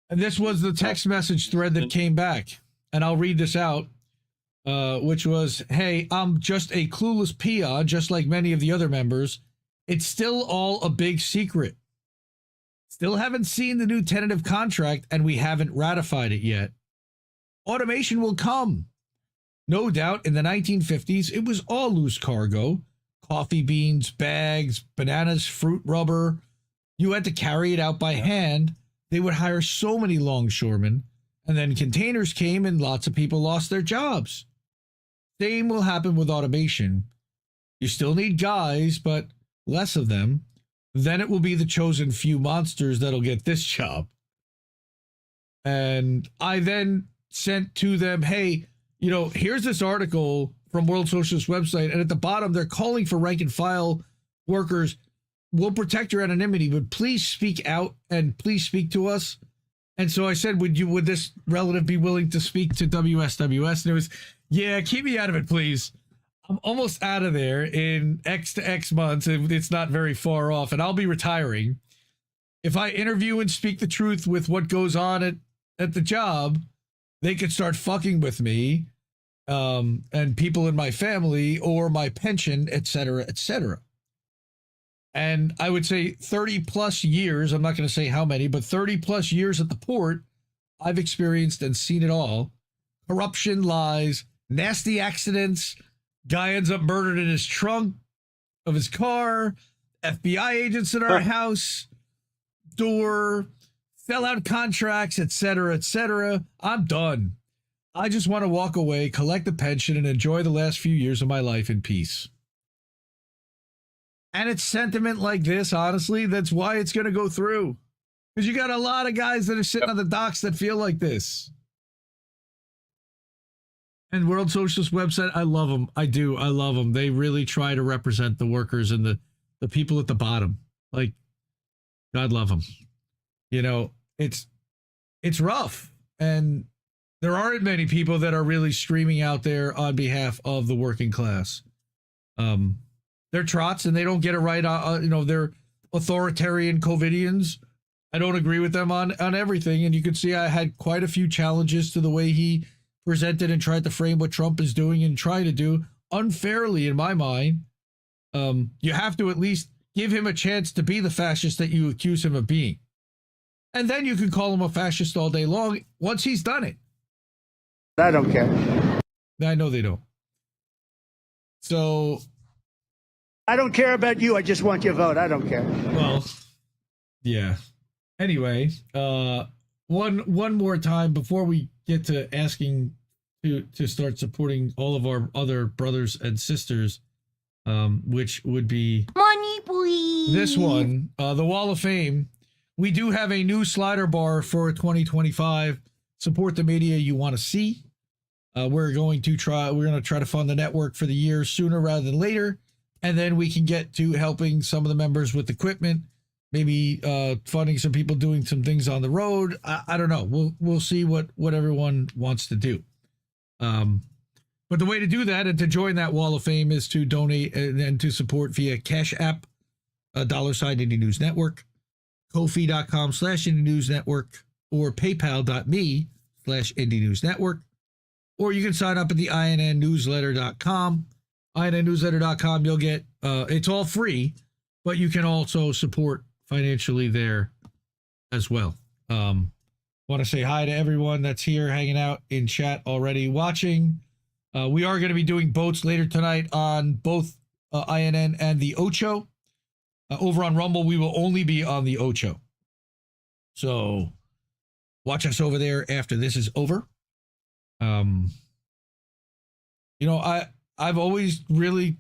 And this was the text message thread that came back, and I'll read this out, which was, hey, I'm just a clueless peon, just like many of the other members. It's still all a big secret. Still haven't seen the new tentative contract, and we haven't ratified it yet. Automation will come. No doubt in the 1950s, it was all loose cargo. Coffee beans, bags, bananas, fruit rubber. You had to carry it out by hand. They would hire so many longshoremen, and then containers came and lots of people lost their jobs. Same will happen with automation. You still need guys, but less of them. Then it will be the chosen few monsters that'll get this job. And I then sent to them, hey, you know, here's this article from World Socialist website, and at the bottom they're calling for rank and file workers. We'll protect your anonymity, but please speak out and please speak to us. And so I said, would this relative be willing to speak to WSWS? And it was, yeah, keep me out of it, please. I'm almost out of there in X to X months. It's not very far off, and I'll be retiring. If I interview and speak the truth with what goes on at the job, they could start fucking with me, and people in my family or my pension, et cetera, et cetera. And I would say 30 plus years, I'm not going to say how many, but 30 plus years at the port, I've experienced and seen it all. Corruption, lies, nasty accidents. Guy ends up murdered in his trunk of his car. FBI agents in our house. Door. Sellout contracts, etc., etc. I'm done. I just want to walk away, collect the pension, and enjoy the last few years of my life in peace. And it's sentiment like this, honestly, that's why it's going to go through. Because you got a lot of guys that are sitting on the docks that feel like this. And World Socialist website, I love them. I do. I love them. They really try to represent the workers and the people at the bottom. Like, God love them. You know, it's rough. And there aren't many people that are really streaming out there on behalf of the working class. They're trots and they don't get it right. You know, they're authoritarian COVIDians. I don't agree with them on everything. And you can see I had quite a few challenges to the way he presented and tried to frame what Trump is doing and trying to do unfairly, in my mind. You have to at least give him a chance to be the fascist that you accuse him of being. And then you can call him a fascist all day long once he's done it. I don't care. I know they don't. So I don't care about you. I just want your vote. I don't care. Well, yeah. Anyway, one more time before we get to asking to start supporting all of our other brothers and sisters, which would be Money, please. this one, the Wall of Fame, we do have a new slider bar for 2025. Support the media you want to see. We're going to try to fund the network for the year sooner rather than later. And then we can get to helping some of the members with equipment, maybe funding some people doing some things on the road. I don't know. We'll see what everyone wants to do. But the way to do that and to join that Wall of Fame is to donate and to support via Cash App, $, Indie News Network, Ko-fi.com/Indie News Network, or PayPal.me/Indie News Network. Or you can sign up at the INNnewsletter.com. INNnewsletter.com, you'll get, it's all free, but you can also support financially there as well. Want to say hi to everyone that's here hanging out in chat already watching. We are going to be doing votes later tonight on both INN and the Ocho. Over on Rumble, we will only be on the Ocho. So watch us over there after this is over. I've always really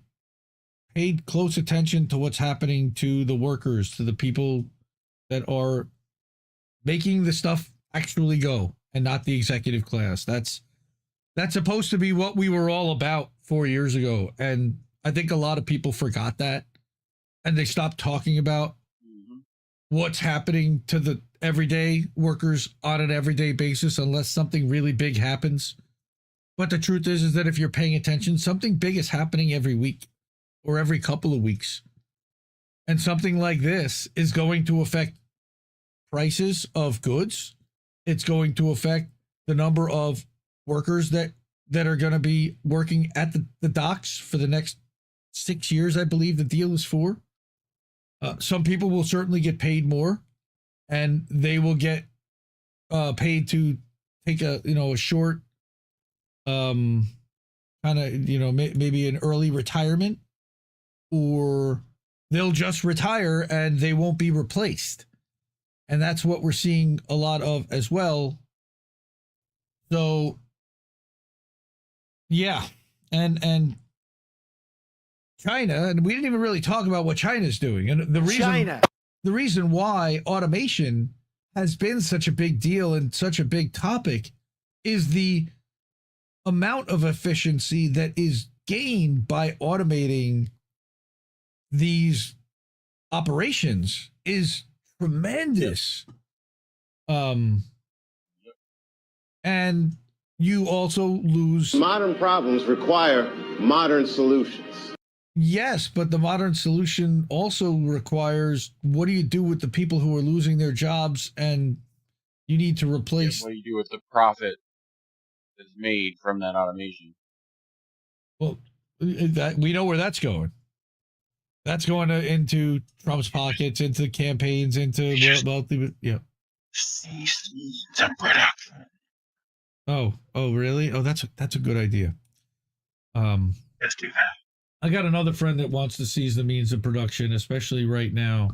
paid close attention to what's happening to the workers, to the people that are making the stuff actually go, and not the executive class. That's supposed to be what we were all about 4 years ago. And I think a lot of people forgot that, and they stopped talking about what's happening to the everyday workers on an everyday basis, unless something really big happens. But the truth is that if you're paying attention, something big is happening every week or every couple of weeks. And something like this is going to affect prices of goods. It's going to affect the number of workers that are going to be working at the docks for the next 6 years, I believe the deal is for. Some people will certainly get paid more, and they will get paid to take a short kind of, maybe an early retirement, or they'll just retire and they won't be replaced. And that's what we're seeing a lot of as well. So yeah. And China, and we didn't even really talk about what China's doing. And the reason why automation has been such a big deal and such a big topic is the amount of efficiency that is gained by automating these operations is tremendous. And you also lose. Modern problems require modern solutions. Yes, but the modern solution also requires, what do you do with the people who are losing their jobs, and you need to replace. What do you do with the profit that's made from that automation? Well, we know where that's going. That's going into Trump's pockets, into campaigns, into yeah. Cease the production. Oh, really? Oh, that's a good idea. Let's do that. I got another friend that wants to seize the means of production, especially right now.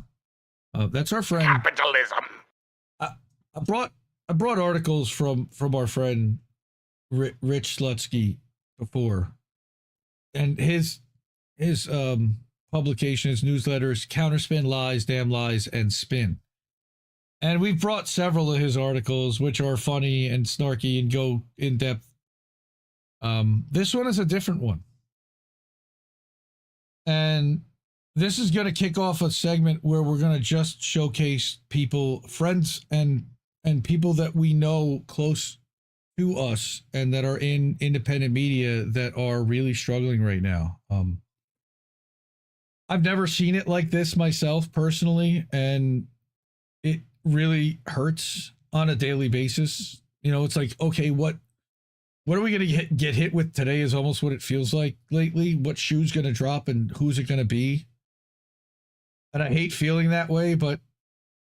That's our friend. Capitalism. I brought articles from our friend Rich Slutzky before, and his publication, his newsletters, Counterspin, Lies, Damn Lies, and Spin. And we've brought several of his articles, which are funny and snarky and go in depth. This one is a different one. And this is going to kick off a segment where we're going to just showcase people, friends, and people that we know close to us and that are in independent media that are really struggling right now. I've never seen it like this myself personally, and it really hurts on a daily basis. It's like, okay, what are we going to get hit with today is almost what it feels like lately. What shoe's going to drop and who's it going to be? And I hate feeling that way, but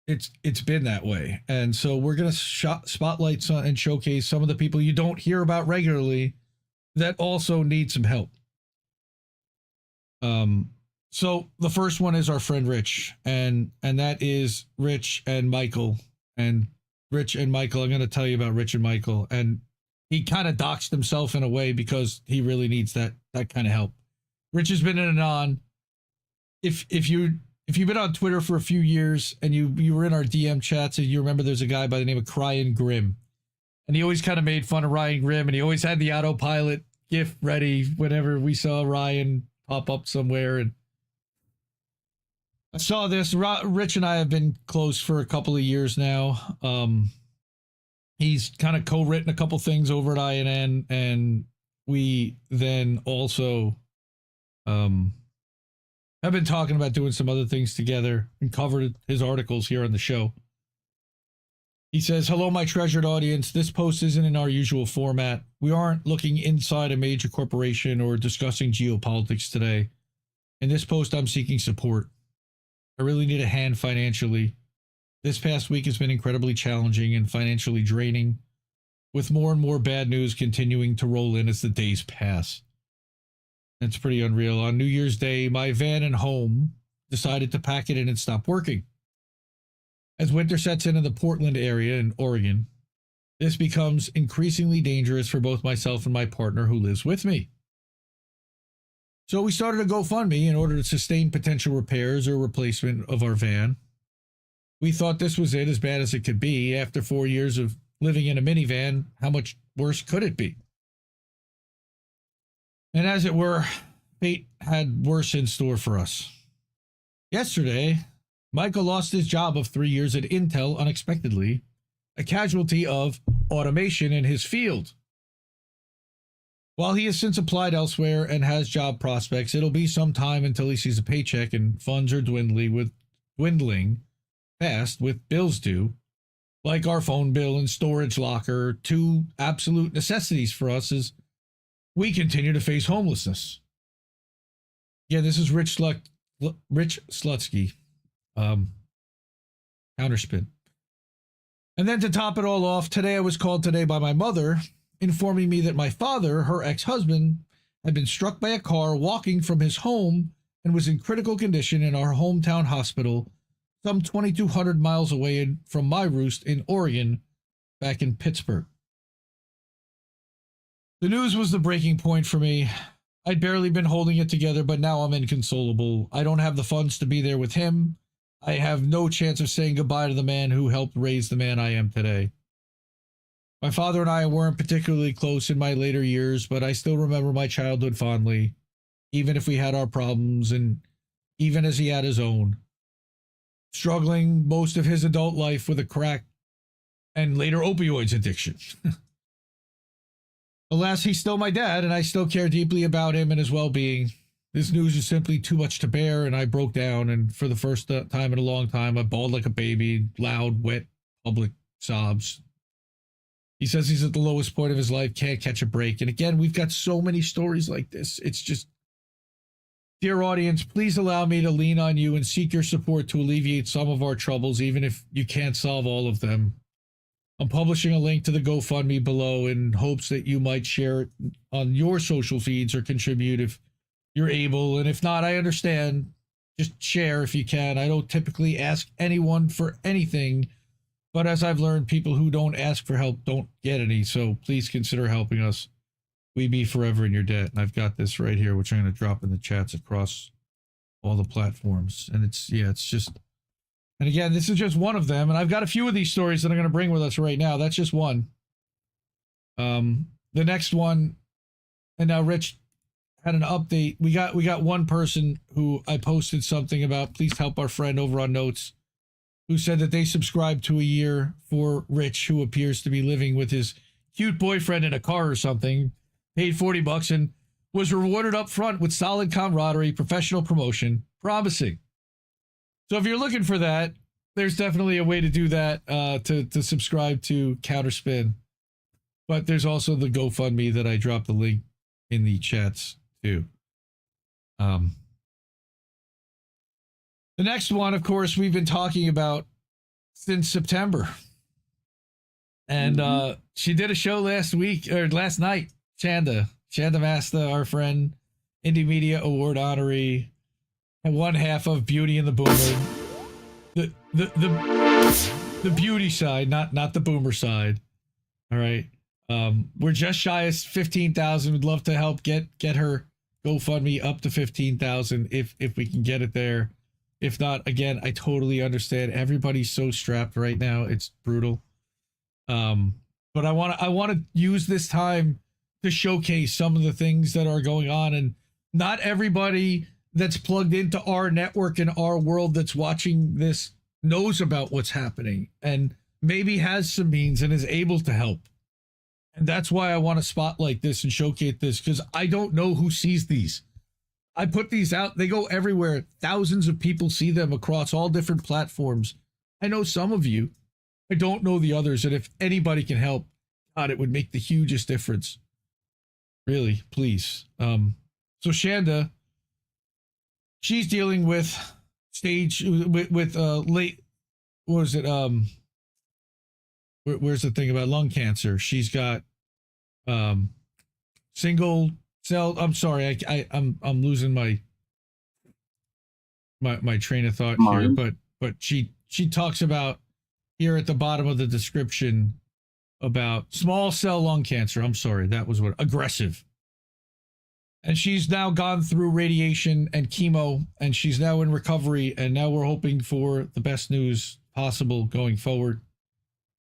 it's been that way. And so we're going to spotlight and showcase some of the people you don't hear about regularly that also need some help. So the first one is our friend Rich, and that is Rich and Michael. And Rich and Michael, I'm going to tell you about Rich and Michael. And he kind of doxed himself in a way because he really needs that kind of help. Rich has been in and on. If if you've been on Twitter for a few years and you were in our DM chats and you remember there's a guy by the name of Cryin' Grim. And he always kind of made fun of Ryan Grimm, and he always had the autopilot GIF ready whenever we saw Ryan pop up somewhere. And I saw this. Rich and I have been close for a couple of years now. He's kind of co-written a couple things over at INN, and we then also have been talking about doing some other things together and covered his articles here on the show. He says, hello, my treasured audience. This post isn't in our usual format. We aren't looking inside a major corporation or discussing geopolitics today. In this post, I'm seeking support. I really need a hand financially. This past week has been incredibly challenging and financially draining, with more and more bad news continuing to roll in as the days pass. It's pretty unreal. On New Year's Day, my van and home decided to pack it in and stop working. As winter sets in the Portland area in Oregon, this becomes increasingly dangerous for both myself and my partner who lives with me. So we started a GoFundMe in order to sustain potential repairs or replacement of our van. We thought this was it, as bad as it could be. After 4 years of living in a minivan, how much worse could it be? And as it were, fate had worse in store for us. Yesterday, Michael lost his job of 3 years at Intel unexpectedly, a casualty of automation in his field. While he has since applied elsewhere and has job prospects, it'll be some time until he sees a paycheck, and funds are dwindling fast with bills due, like our phone bill and storage locker, two absolute necessities for us as we continue to face homelessness. Yeah, this is Rich Slutzky. Counterspin. And then to top it all off, today I was called today by my mother, informing me that my father, her ex-husband, had been struck by a car walking from his home and was in critical condition in our hometown hospital, some 2,200 miles away from my roost in Oregon, back in Pittsburgh. The news was the breaking point for me. I'd barely been holding it together, but now I'm inconsolable. I don't have the funds to be there with him. I have no chance of saying goodbye to the man who helped raise the man I am today. My father and I weren't particularly close in my later years, but I still remember my childhood fondly, even if we had our problems and even as he had his own. Struggling most of his adult life with a crack and later opioids addiction. Alas, he's still my dad, and I still care deeply about him and his well-being. This news is simply too much to bear, and I broke down, and for the first time in a long time, I bawled like a baby, loud, wet, public sobs. He says he's at the lowest point of his life, can't catch a break. And again, we've got so many stories like this. It's just, dear audience, please allow me to lean on you and seek your support to alleviate some of our troubles, even if you can't solve all of them. I'm publishing a link to the GoFundMe below in hopes that you might share it on your social feeds or contribute if you're able. And if not, I understand. Just share if you can. I don't typically ask anyone for anything, but as I've learned, people who don't ask for help don't get any. So please consider helping us. We be forever in your debt. And I've got this right here, which I'm going to drop in the chats across all the platforms. And it's just, and again, this is just one of them. And I've got a few of these stories that I'm going to bring with us right now. That's just one. The next one, and now Rich had an update. We got one person who I posted something about, please help our friend over on Notes, who said that they subscribed to a year for Rich, who appears to be living with his cute boyfriend in a car or something, paid $40 and was rewarded up front with solid camaraderie, professional promotion, promising. So if you're looking for that, there's definitely a way to do that, to subscribe to Counterspin. But there's also the GoFundMe that I dropped the link in the chats too. The next one, of course, we've been talking about since September. And she did a show last night, Chanda Masta, our friend, Indie Media Award honoree, and one half of Beauty and the Boomer. The beauty side, not the boomer side. All right. We're just shy of 15,000. We'd love to help get her GoFundMe up to 15,000 if we can get it there. If not, again, I totally understand. Everybody's so strapped right now. It's brutal. But I want to use this time to showcase some of the things that are going on, and not everybody that's plugged into our network and our world that's watching this knows about what's happening and maybe has some means and is able to help. And that's why I want to spotlight this and showcase this, because I don't know who sees these. I put these out. They go everywhere. Thousands of people see them across all different platforms. I know some of you. I don't know the others. And if anybody can help, God, it would make the hugest difference. Really, please. So Chanda, she's dealing with late, what was it? Where's the thing about lung cancer? She's got single cell. I'm sorry, I'm losing my train of thought here. But she talks about here at the bottom of the description about small cell lung cancer. I'm sorry, that was what aggressive. And she's now gone through radiation and chemo, and she's now in recovery. And now we're hoping for the best news possible going forward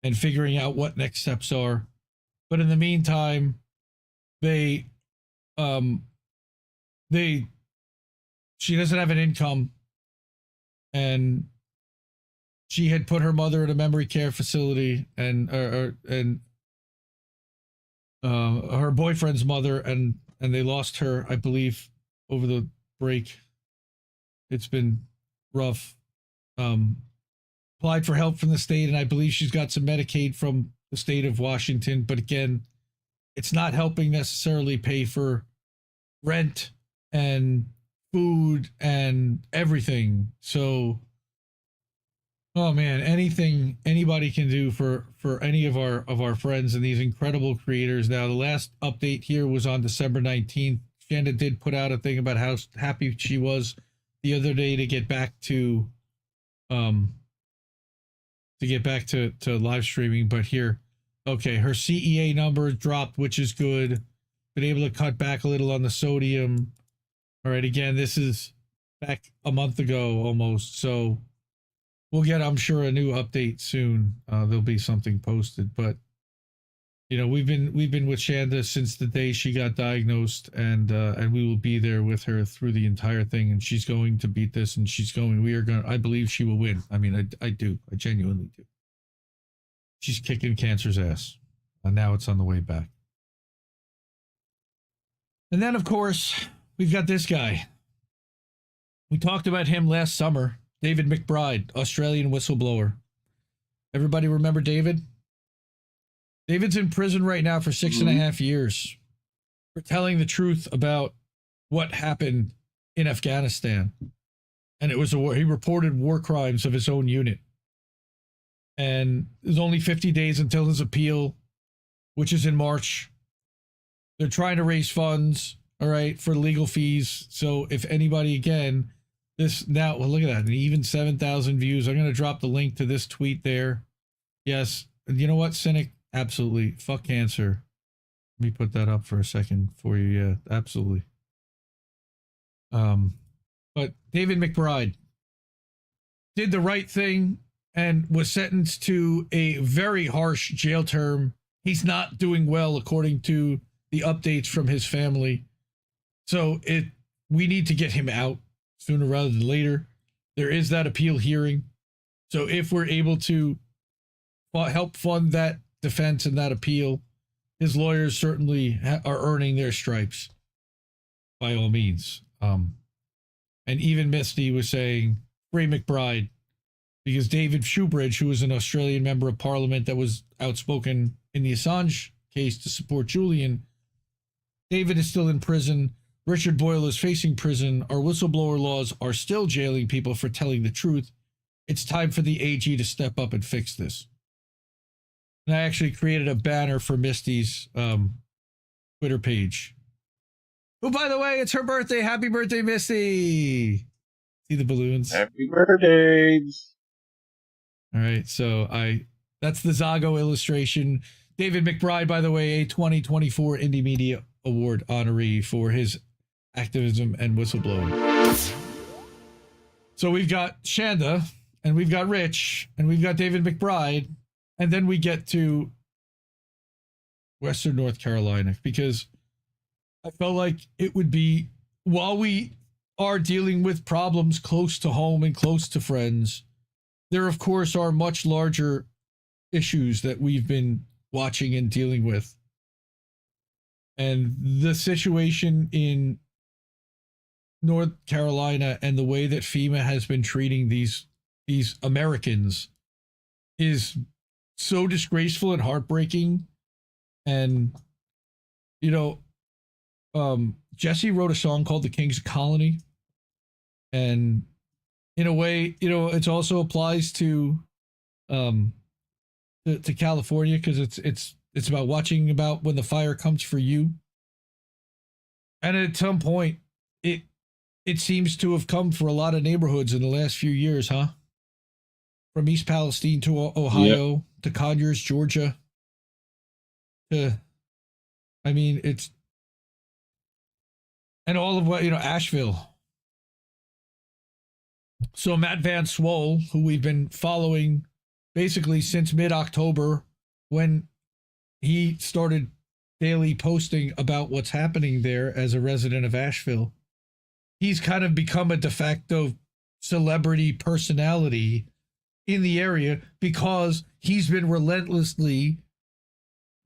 and figuring out what next steps are. But in the meantime, she doesn't have an income, and she had put her mother in a memory care facility, and her boyfriend's mother, and they lost her, I believe, over the break. It's been rough. Applied for help from the state, and I believe she's got some Medicaid from the state of Washington. But again, it's not helping necessarily pay for rent and food and everything. So, oh man, anything anybody can do for any of our friends and these incredible creators. Now, the last update here was on December 19th. Chanda did put out a thing about how happy she was the other day to get back to live streaming. But here, okay, her CEA number dropped, which is good. Been able to cut back a little on the sodium. All right, again, this is back a month ago almost, so we'll get, I'm sure, a new update soon. There'll be something posted, but you know, we've been with Chanda since the day she got diagnosed, and we will be there with her through the entire thing. And she's going to beat this, and I believe she will win. I mean, I do. I genuinely do. She's kicking cancer's ass, and now it's on the way back. And then, of course, we've got this guy. We talked about him last summer. David McBride, Australian whistleblower. Everybody remember David? David's in prison right now for 6.5 years for telling the truth about what happened in Afghanistan. And it was he reported war crimes of his own unit. And there's only 50 days until his appeal, which is in March. They're trying to raise funds, all right, for legal fees. So if anybody, again, well, look at that, and even 7,000 views. I'm going to drop the link to this tweet there. Yes, you know what, Cynic? Absolutely. Fuck cancer. Let me put that up for a second for you. Yeah, absolutely. But David McBride did the right thing and was sentenced to a very harsh jail term. He's not doing well, according to the updates from his family. So we need to get him out sooner rather than later. There is that appeal hearing. So if we're able to help fund that defense and that appeal, his lawyers certainly are earning their stripes by all means. And even Misty was saying, free McBride, because David Shoebridge, who was an Australian member of parliament that was outspoken in the Assange case to support Julian, David is still in prison. Richard Boyle is facing prison. Our whistleblower laws are still jailing people for telling the truth. It's time for the AG to step up and fix this. And I actually created a banner for Misty's Twitter page. Oh, by the way, it's her birthday. Happy birthday, Misty. See the balloons? Happy birthday. All right, so that's the Zago illustration. David McBride, by the way, a 2024 Indie Media Award honoree for his activism and whistleblowing. So we've got Chanda, and we've got Rich, and we've got David McBride, and then we get to Western North Carolina, because I felt like it would be, while we are dealing with problems close to home and close to friends, there, of course, are much larger issues that we've been watching and dealing with. And the situation in North Carolina and the way that FEMA has been treating these Americans is so disgraceful and heartbreaking. And, you know, Jesse wrote a song called The King's Colony. And in a way, you know, it also applies to California, because it's about watching about when the fire comes for you. And at some point, it seems to have come for a lot of neighborhoods in the last few years, huh? From East Palestine to Ohio, to Conyers, Georgia. And all of what, you know, Asheville. So Matt Van Swole, who we've been following basically since mid-October, when he started daily posting about what's happening there as a resident of Asheville, he's kind of become a de facto celebrity personality in the area, because he's been relentlessly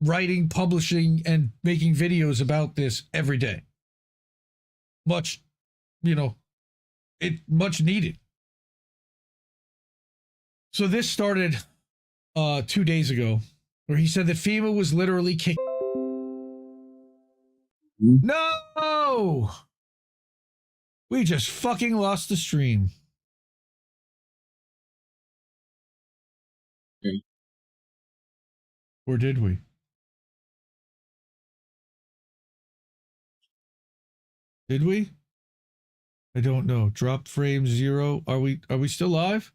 writing, publishing, and making videos about this every day. Much needed. So this started 2 days ago, where he said that FEMA was literally kicking. No! We just fucking lost the stream. Or did we? Did we? I don't know. Drop frame 0. Are we still live?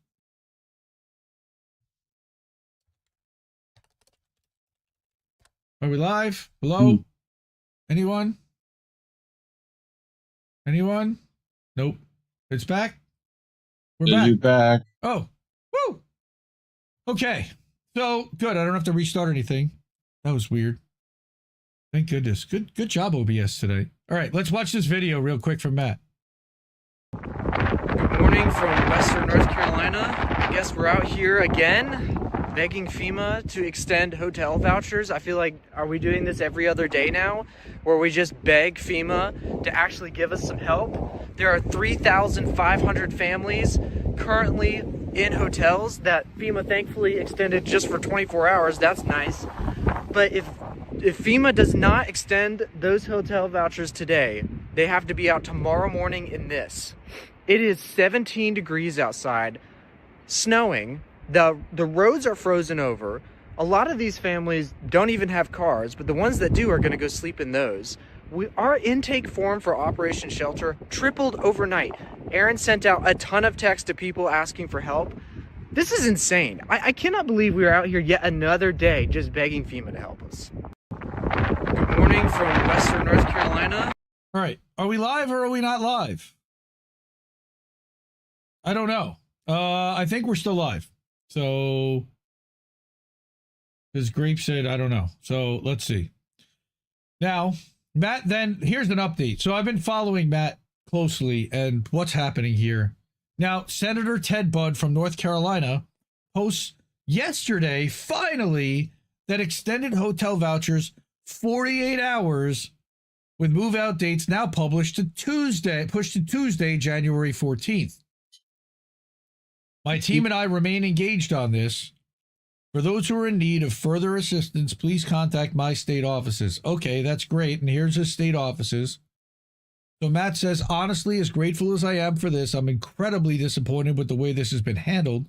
Are we live? Hello? Anyone? Anyone? Nope. It's back? We're back. You back. Oh. Woo! Okay. So, good. I don't have to restart anything. That was weird. Thank goodness. Good job, OBS, today. All right, let's watch this video real quick from Matt. Good morning from Western North Carolina. I guess we're out here again, begging FEMA to extend hotel vouchers. I feel like, are we doing this every other day now, where we just beg FEMA to actually give us some help? There are 3,500 families currently in hotels that FEMA thankfully extended just for 24 hours. That's nice. But if FEMA does not extend those hotel vouchers today, they have to be out tomorrow morning in this. It is 17 degrees outside, snowing. The roads are frozen over. A lot of these families don't even have cars, but the ones that do are going to go sleep in those. Our intake form for Operation Shelter tripled overnight. Aaron sent out a ton of texts to people asking for help. This is insane. I cannot believe we are out here yet another day just begging FEMA to help us. Good morning from Western North Carolina. All right. Are we live or are we not live? I don't know. I think we're still live. So, because Grape said, I don't know. So let's see. Now, Matt, then here's an update. So I've been following Matt closely and what's happening here. Now, Senator Ted Budd from North Carolina posts yesterday, finally, that extended hotel vouchers 48 hours with move-out dates now pushed to Tuesday, January 14th. My team and I remain engaged on this. For those who are in need of further assistance, please contact my state offices. Okay, that's great. And here's his state offices. So Matt says, honestly, as grateful as I am for this, I'm incredibly disappointed with the way this has been handled.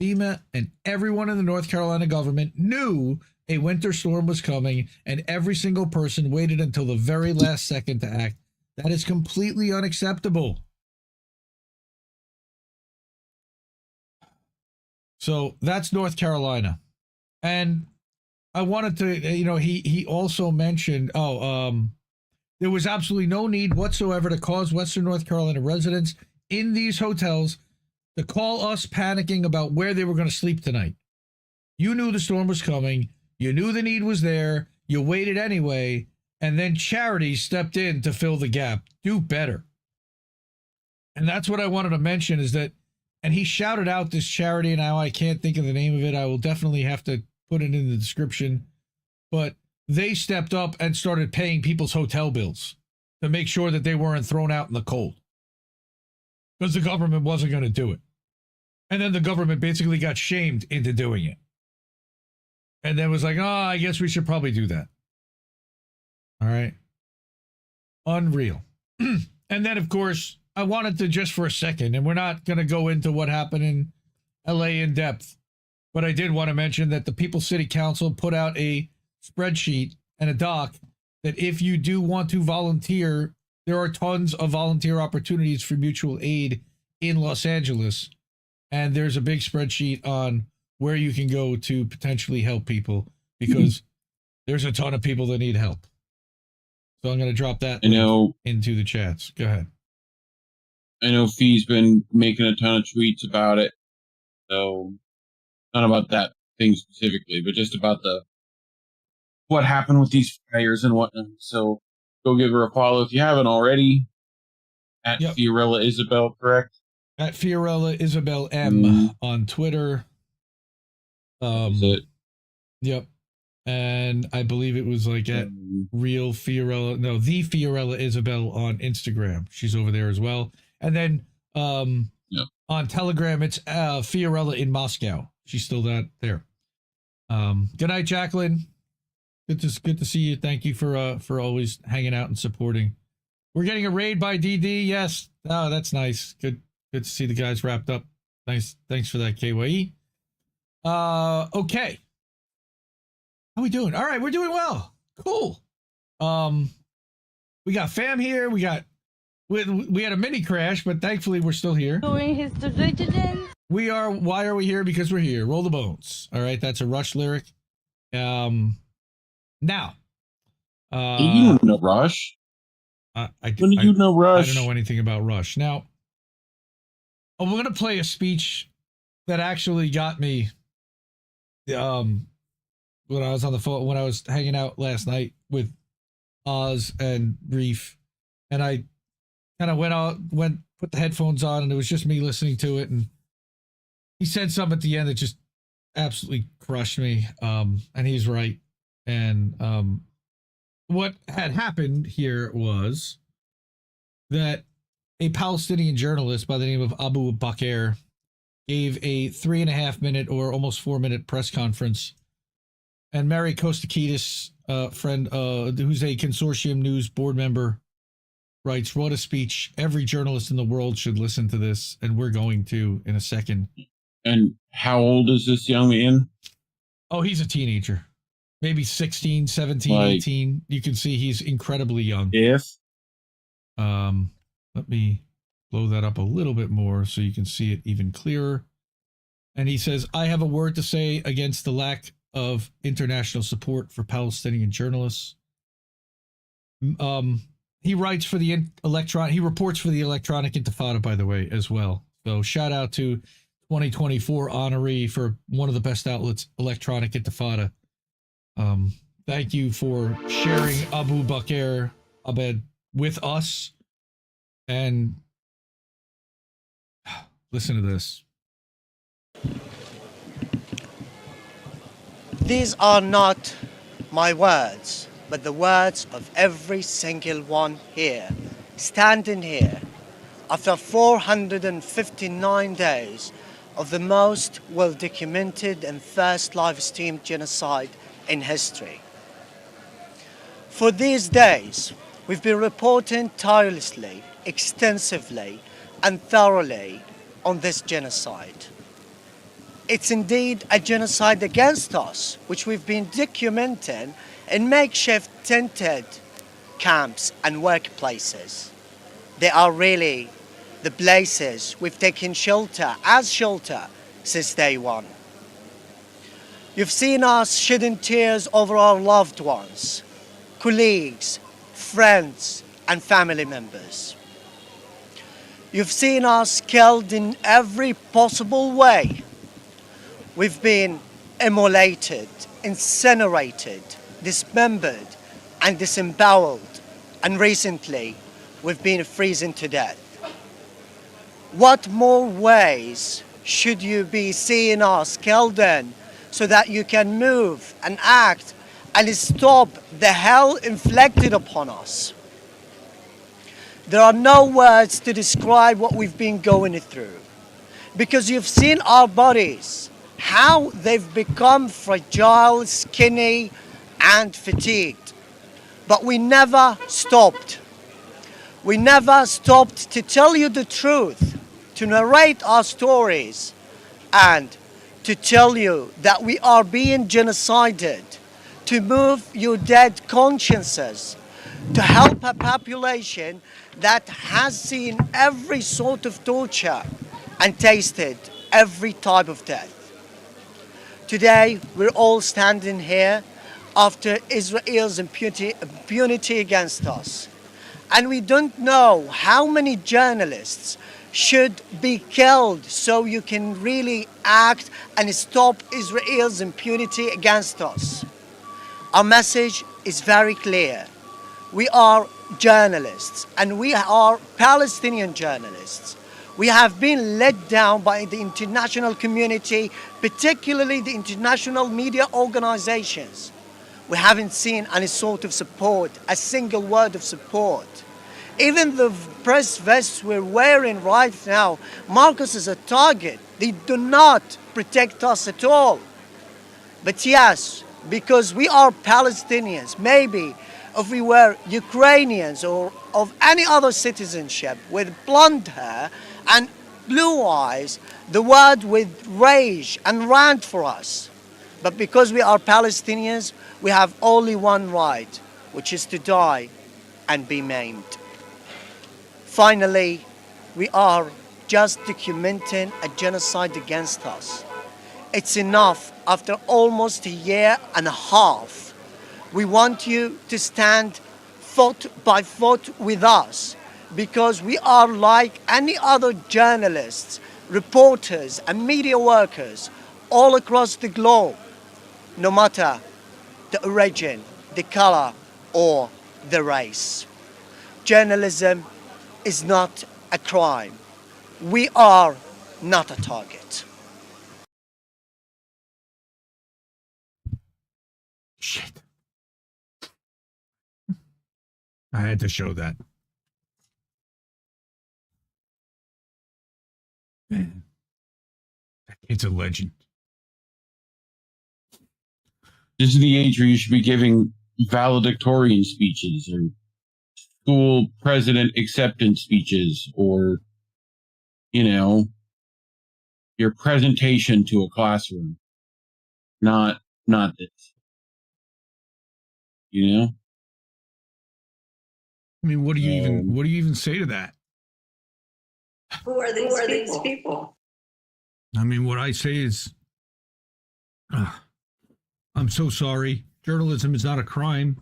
FEMA and everyone in the North Carolina government knew a winter storm was coming, and every single person waited until the very last second to act. That is completely unacceptable. So that's North Carolina. And I wanted to, he also mentioned, there was absolutely no need whatsoever to cause Western North Carolina residents in these hotels to call us panicking about where they were going to sleep tonight. You knew the storm was coming. You knew the need was there. You waited anyway. And then charities stepped in to fill the gap. Do better. And that's what I wanted to mention is that, and he shouted out this charity, and now I can't think of the name of it. I will definitely have to put it in the description. But they stepped up and started paying people's hotel bills to make sure that they weren't thrown out in the cold. Because the government wasn't going to do it. And then the government basically got shamed into doing it. And then was like, oh, I guess we should probably do that. All right. Unreal. And then, of course, I wanted to just for a second, and we're not going to go into what happened in LA in depth, but I did want to mention that the People's City Council put out a spreadsheet and a doc that if you do want to volunteer, there are tons of volunteer opportunities for mutual aid in Los Angeles. And there's a big spreadsheet on where you can go to potentially help people because there's a ton of people that need help. So I'm going to drop that into the chats. Go ahead. I know Fee's been making a ton of tweets about it. So, not about that thing specifically, but just about what happened with these fires and whatnot. So, go give her a follow if you haven't already. At Fiorella Isabel, correct? At Fiorella Isabel M on Twitter. That's it. Yep. And I believe it was like at Real Fiorella, no, the Fiorella Isabel on Instagram. She's over there as well. And then on Telegram, it's Fiorella in Moscow. She's still there. Good night, Jacqueline. Good to see you. Thank you for always hanging out and supporting. We're getting a raid by DD. Yes. Oh, that's nice. Good to see the guys wrapped up. Thanks for that, KYE. Okay. How we doing? All right, we're doing well. Cool. We got fam here. We had a mini crash, but thankfully we're still here. We are. Why are we here? Because we're here. Roll the bones. All right, that's a Rush lyric. Now. You know Rush. When did you know Rush? I don't know anything about Rush. Now, I'm going to play a speech that actually got me. When I was on the phone, when I was hanging out last night with Oz and Reef, and I kind of put the headphones on, and it was just me listening to it, and he said something at the end that just absolutely crushed me. And he's right. And what had happened here was that a Palestinian journalist by the name of Abu Bakr gave a 3.5 minute or almost 4 minute press conference. And Mary Kostakidis, friend, who's a Consortium News board member, wrote a speech. Every journalist in the world should listen to this, and we're going to in a second. And how old is this young man? Oh, he's a teenager. Maybe 16, 17, 18. You can see he's incredibly young. Yes. Let me blow that up a little bit more so you can see it even clearer. And he says, I have a word to say against the lack of international support for Palestinian journalists. He writes for the he reports for the Electronic Intifada, by the way, as well. So shout out to 2024 honoree for one of the best outlets, Electronic Intifada. Thank you for sharing Abu Bakr Abed with us. And listen to this. These are not my words, but the words of every single one here, standing here, after 459 days of the most well-documented and first live-streamed genocide in history. For these days, we've been reporting tirelessly, extensively, and thoroughly on this genocide. It's indeed a genocide against us, which we've been documenting in makeshift tented camps and workplaces. They are really the places we've taken shelter since day one. You've seen us shedding tears over our loved ones, colleagues, friends, and family members. You've seen us killed in every possible way. We've been immolated, incinerated, dismembered, and disemboweled. And recently, we've been freezing to death. What more ways should you be seeing us killed in so that you can move and act and stop the hell inflicted upon us? There are no words to describe what we've been going through, because you've seen our bodies, how they've become fragile, skinny, and fatigued. But we never stopped. We never stopped to tell you the truth, to narrate our stories, and to tell you that we are being genocided, to move your dead consciences, to help a population that has seen every sort of torture and tasted every type of death. Today, we're all standing here after Israel's impunity against us. And we don't know how many journalists should be killed so you can really act and stop Israel's impunity against us. Our message is very clear. We are journalists, and we are Palestinian journalists. We have been let down by the international community, particularly the international media organizations. We haven't seen any sort of support, a single word of support. Even the press vests we're wearing right now mark us as a target. They do not protect us at all. But yes, because we are Palestinians, maybe if we were Ukrainians or of any other citizenship with blonde hair and blue eyes, the word would rage and rant for us. But because we are Palestinians, we have only one right, which is to die and be maimed. Finally, we are just documenting a genocide against us. It's enough after almost a year and a half. We want you to stand foot by foot with us, because we are like any other journalists, reporters, and media workers all across the globe, no matter the origin, the color, or the race. Journalism is not a crime. We are not a target. Shit. I had to show that. Man, that kid's a legend. This is the age where you should be giving valedictorian speeches or school president acceptance speeches, or, you know, your presentation to a classroom. Not this. You know? I mean, what do you even say to that? Who are these people? I mean, what I say is, I'm so sorry. Journalism is not a crime.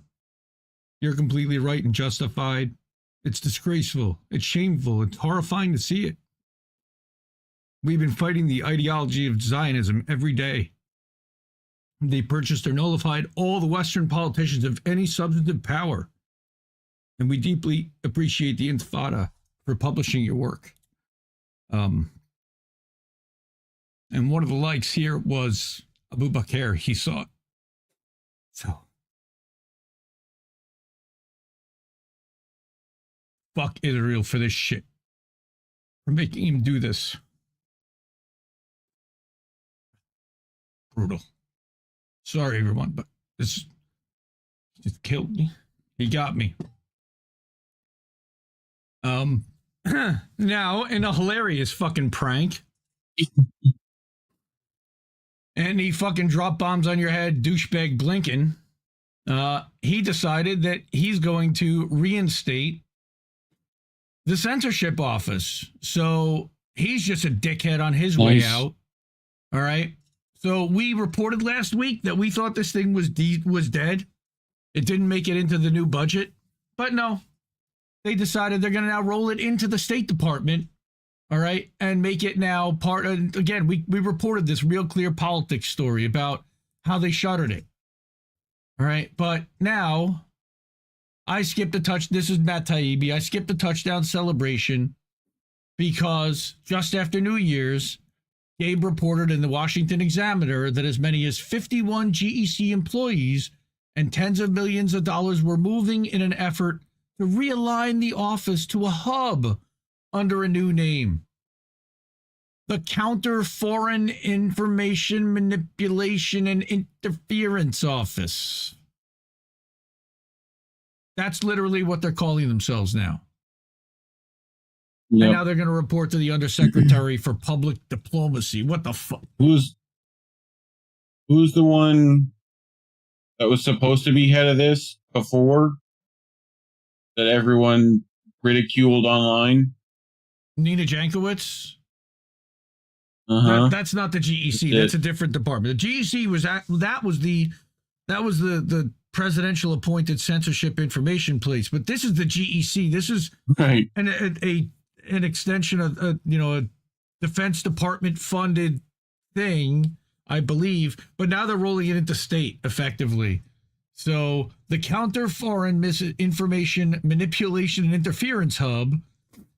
You're completely right and justified. It's disgraceful. It's shameful. It's horrifying to see it. We've been fighting the ideology of Zionism every day. They purchased or nullified all the Western politicians of any substantive power. And we deeply appreciate the Intifada for publishing your work. And one of the likes here was Abu Bakr. He saw it. So, fuck Israel for this shit. For making him do this. Brutal. Sorry, everyone, but this just killed me. He got me. Now, in a hilarious fucking prank, and he fucking drop bombs on your head, douchebag Blinken, he decided that he's going to reinstate the censorship office. So he's just a dickhead on his way out. All right. So we reported last week that we thought this thing was dead. It didn't make it into the new budget. But no, they decided they're going to now roll it into the State Department all right, and make it now part of, again, we reported this Real Clear Politics story about how they shuttered it. All right, but now I skipped a touch. This is Matt Taibbi. I skipped a touchdown celebration because just after New Year's, Gabe reported in the Washington Examiner that as many as 51 GEC employees and tens of millions of dollars were moving in an effort to realign the office to a hub under a new name. The Counter Foreign Information Manipulation and Interference Office. That's literally what they're calling themselves now. Yep. And now they're going to report to the Undersecretary for Public Diplomacy. What the fuck? Who's the one that was supposed to be head of this before that everyone ridiculed online? Nina Jankowicz? That's not the GEC. That's a different department. The GEC was that was the presidential appointed censorship information place. But this is the GEC. This is right. An extension of a Defense Department funded thing, I believe, but now they're rolling it into state effectively. So the Counter Foreign Misinformation Manipulation and Interference Hub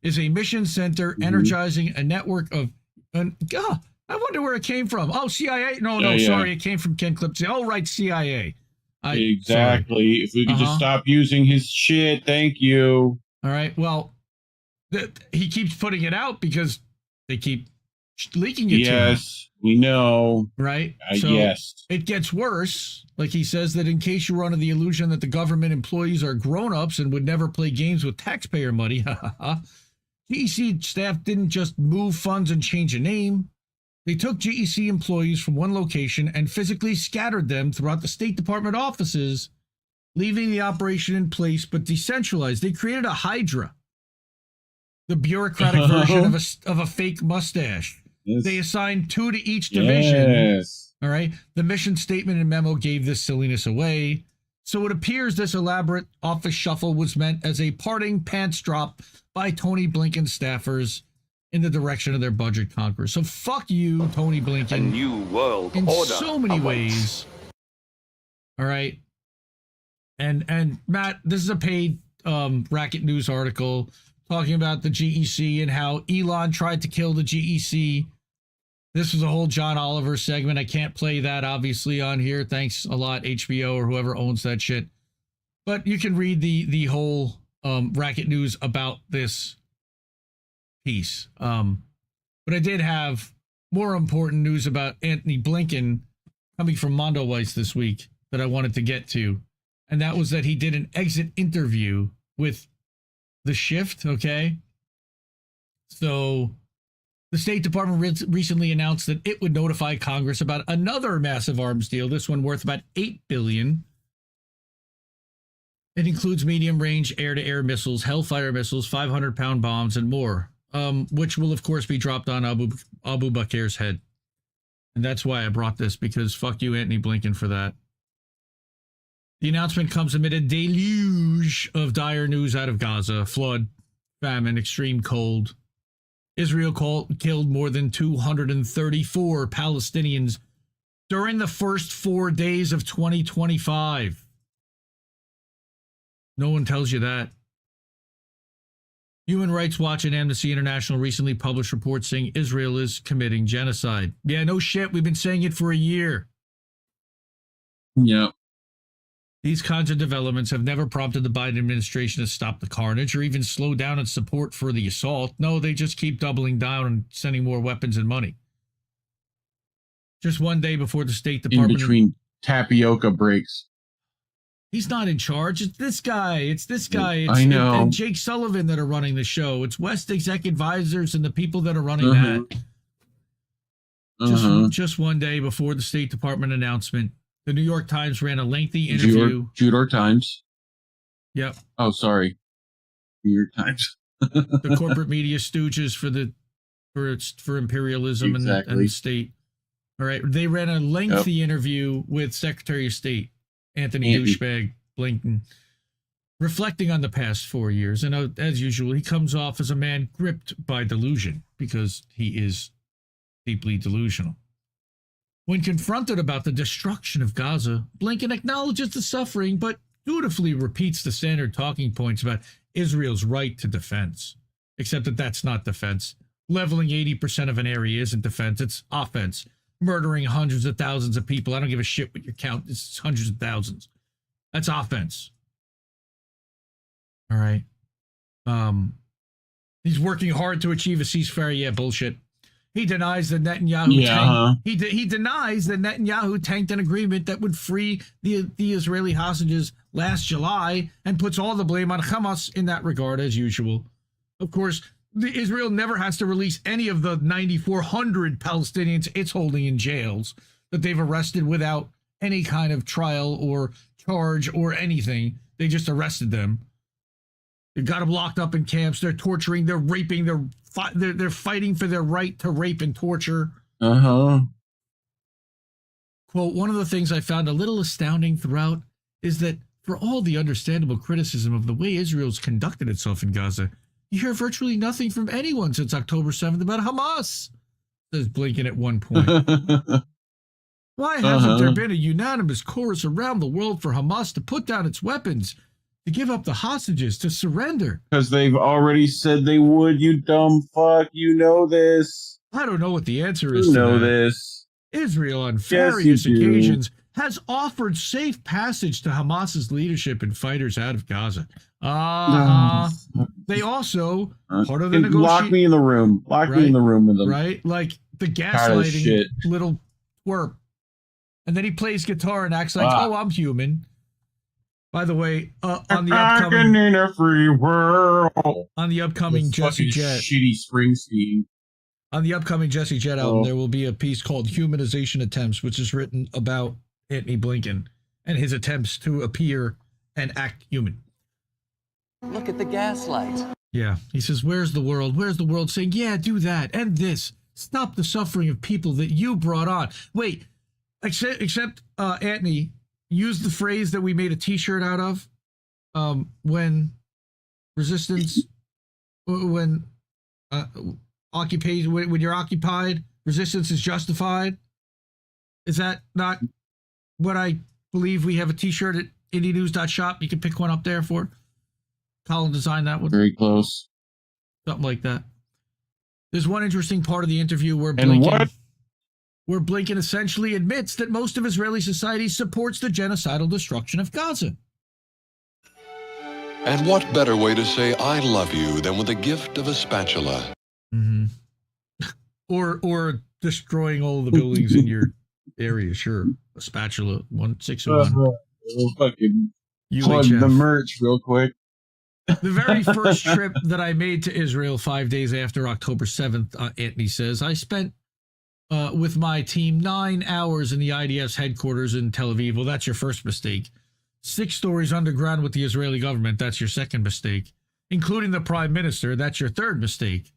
is a mission center energizing a network of. I wonder where it came from. Oh, CIA? No, sorry, it came from Ken Clip. Oh, right, CIA. Exactly. Sorry. If we could just stop using his shit, thank you. All right. Well. He keeps putting it out because they keep leaking it to him. Yes, we know. Right? So yes. It gets worse. Like he says that in case you're under the illusion that the government employees are grown-ups and would never play games with taxpayer money, GEC staff didn't just move funds and change a name. They took GEC employees from one location and physically scattered them throughout the State Department offices, leaving the operation in place but decentralized. They created a Hydra. The bureaucratic version of a fake mustache. Yes. They assigned 2 to each division. Yes. All right. The mission statement and memo gave this silliness away. So it appears this elaborate office shuffle was meant as a parting pants drop by Tony Blinken staffers in the direction of their budget conquerors. So fuck you, Tony Blinken. A new world in order so many ways. All right. And Matt, this is a paid Racket News article talking about the GEC and how Elon tried to kill the GEC. This was a whole John Oliver segment. I can't play that, obviously, on here. Thanks a lot, HBO or whoever owns that shit. But you can read the whole Racket News about this piece. But I did have more important news about Anthony Blinken coming from Mondo Weiss this week that I wanted to get to. And that was that he did an exit interview with The Shift, okay? So the State Department recently announced that it would notify Congress about another massive arms deal, this one worth about $8 billion. It includes medium-range air-to-air missiles, Hellfire missiles, 500-pound bombs, and more, which will, of course, be dropped on Abu Bakr's head. And that's why I brought this, because fuck you, Anthony Blinken, for that. The announcement comes amid a deluge of dire news out of Gaza: flood, famine, extreme cold. Israel killed more than 234 Palestinians during the first 4 days of 2025. No one tells you that. Human Rights Watch and Amnesty International recently published reports saying Israel is committing genocide. Yeah, no shit. We've been saying it for a year. Yep. These kinds of developments have never prompted the Biden administration to stop the carnage or even slow down its support for the assault. No, they just keep doubling down and sending more weapons and money. Just one day before the State Department... In between tapioca breaks. He's not in charge. It's this guy. It's I know. And Jake Sullivan that are running the show. It's West Exec Advisors and the people that are running that. Just one day before the State Department announcement, the New York Times ran a lengthy interview. New York Times? Yep. Oh, sorry. New York Times. The corporate media stooges for imperialism and the state. All right. They ran a lengthy interview with Secretary of State Anthony Douchebag Blinken. reflecting on the past 4 years, and as usual, he comes off as a man gripped by delusion because he is deeply delusional. When confronted about the destruction of Gaza, Blinken acknowledges the suffering, but dutifully repeats the standard talking points about Israel's right to defense. Except that that's not defense. Leveling 80% of an area isn't defense, it's offense. Murdering hundreds of thousands of people, I don't give a shit what your count is, it's hundreds of thousands. That's offense. All right. He's working hard to achieve a ceasefire. Yeah, bullshit. He denies that Netanyahu he denies that Netanyahu tanked an agreement that would free the Israeli hostages last July and puts all the blame on Hamas in that regard, as usual. Of course, Israel never has to release any of the 9,400 Palestinians it's holding in jails that they've arrested without any kind of trial or charge or anything. They just arrested them. They've got them locked up in camps. They're torturing. They're raping. They're fighting for their right to rape and torture. Quote, one of the things I found a little astounding throughout is that for all the understandable criticism of the way Israel's conducted itself in Gaza, you hear virtually nothing from anyone since October 7th about Hamas, says Blinken at one point. Why hasn't there been a unanimous chorus around the world for Hamas to put down its weapons, to give up the hostages, to surrender? Because they've already said they would, you dumb fuck. You know this. I don't know what the answer is. You know this. Israel on various occasions has offered safe passage to Hamas's leadership and fighters out of Gaza. They also, part of the negotiation... Lock me in the room. Lock me in the room with them. Right? Like the gaslighting little twerp. And then he plays guitar and acts like, oh, I'm human. By the way, on the upcoming... in a free world. On the upcoming Jesse Jet... Shitty Springsteen. On the upcoming Jesse Jet album, there will be a piece called Humanization Attempts, which is written about Antony Blinken and his attempts to appear and act human. Look at the gaslight. Yeah, he says, where's the world? Where's the world saying, yeah, do that, and this. Stop the suffering of people that you brought on. Wait, except Antony used the phrase that we made a t-shirt out of when resistance, when occupation, when you're occupied, resistance is justified. Is that not what I believe? We have a t-shirt at indienews.shop. You can pick one up there for. Colin designed that one. Very close. Something like that. There's one interesting part of the interview where Blinken essentially admits that most of Israeli society supports the genocidal destruction of Gaza. And what better way to say I love you than with a gift of a spatula? Mm-hmm. or destroying all the buildings in your area, sure. A spatula, 161. Fucking plug UHF. the merch real quick. The very first trip that I made to Israel 5 days after October 7th, Antony says, I spent with my team 9 hours in the IDF's headquarters in Tel Aviv. Well, that's your first mistake. 6 stories underground with the Israeli government. That's your second mistake. Including the prime minister. That's your third mistake.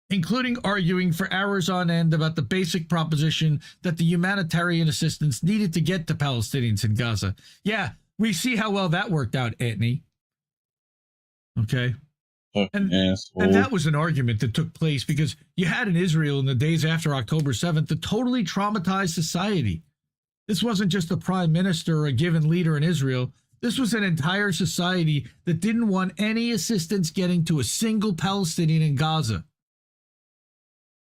Including arguing for hours on end about the basic proposition that the humanitarian assistance needed to get to Palestinians in Gaza. Yeah, we see how well that worked out, Antony. Okay. And that was an argument that took place because you had in Israel in the days after October 7th a totally traumatized society. This wasn't just a prime minister or a given leader in Israel. This was an entire society that didn't want any assistance getting to a single Palestinian in Gaza.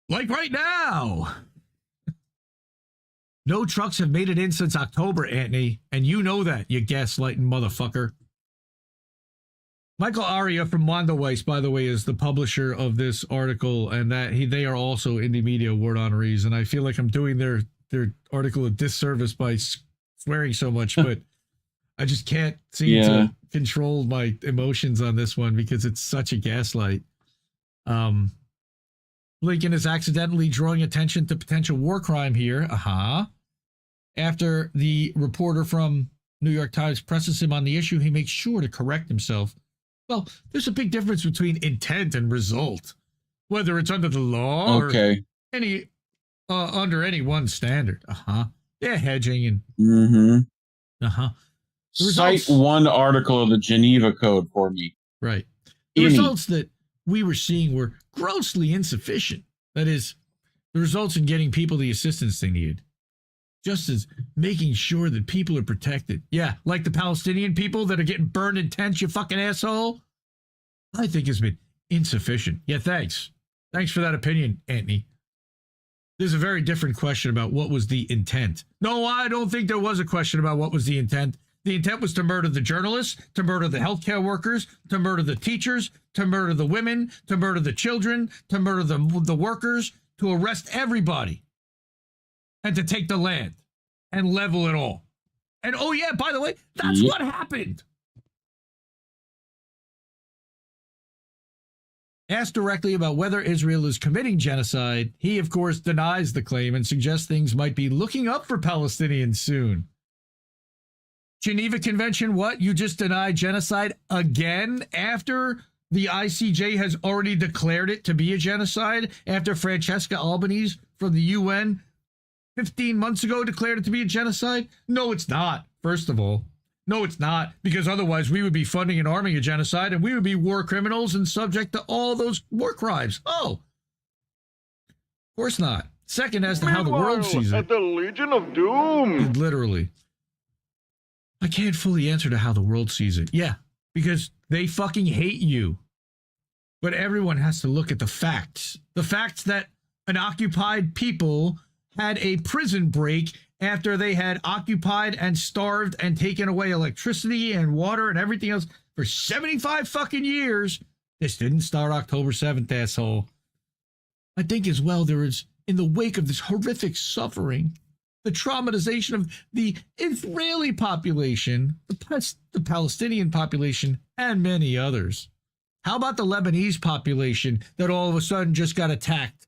Like right now. No trucks have made it in since October, Antony, and you know that, you gaslighting motherfucker. Michael Aria from Mondoweiss, by the way, is the publisher of this article, and that they are also Indie Media Award honorees, and I feel like I'm doing their article a disservice by swearing so much, but I just can't seem to control my emotions on this one because it's such a gaslight. Blinken is accidentally drawing attention to potential war crime here. After the reporter from New York Times presses him on the issue, he makes sure to correct himself. Well, there's a big difference between intent and result, whether it's under the law or any under any one standard. They're hedging and Cite one article of the Geneva Code for me. Right. The results that we were seeing were grossly insufficient. That is, the results in getting people the assistance they needed. Just as making sure that people are protected. Yeah, like the Palestinian people that are getting burned in tents, you fucking asshole. I think has been insufficient. Yeah, thanks. Thanks for that opinion, Anthony. There's a very different question about what was the intent. No, I don't think there was a question about what was the intent. The intent was to murder the journalists, to murder the healthcare workers, to murder the teachers, to murder the women, to murder the children, to murder the workers, to arrest everybody, and to take the land and level it all. And oh yeah, by the way, that's what happened. Asked directly about whether Israel is committing genocide, he, of course, denies the claim and suggests things might be looking up for Palestinians soon. Geneva Convention, what? You just denied genocide again after the ICJ has already declared it to be a genocide, after Francesca Albanese from the UN 15 months ago declared it to be a genocide? No, it's not, first of all. No, it's not, because otherwise we would be funding and arming a genocide and we would be war criminals and subject to all those war crimes. Oh, of course not. Second, as to how the world sees it. At the Legion of Doom. Literally. I can't fully answer to how the world sees it. Yeah, because they fucking hate you. But everyone has to look at the facts. The facts that an occupied people had a prison break after they had occupied and starved and taken away electricity and water and everything else for 75 fucking years. This didn't start October 7th, asshole. I think as well there is, in the wake of this horrific suffering, the traumatization of the Israeli population, the Palestinian population, and many others. How about the Lebanese population that all of a sudden just got attacked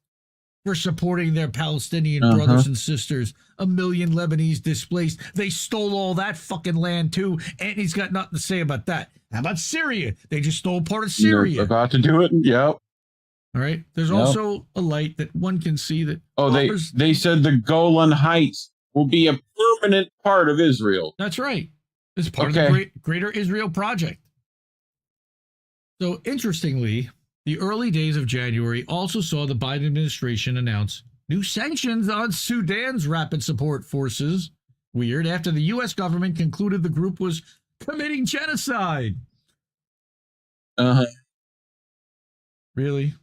for supporting their Palestinian brothers and sisters? 1 million Lebanese displaced. They stole all that fucking land too, and he's got nothing to say about that. How about Syria? They just stole part of Syria. You're about to do it? Yep. All right. There's also a light that one can see that. Oh, they said the Golan Heights will be a permanent part of Israel. That's right. It's part of the Greater Israel Project. So interestingly, the early days of January also saw the Biden administration announce new sanctions on Sudan's rapid support forces. Weird. After the U.S. government concluded the group was committing genocide. Really?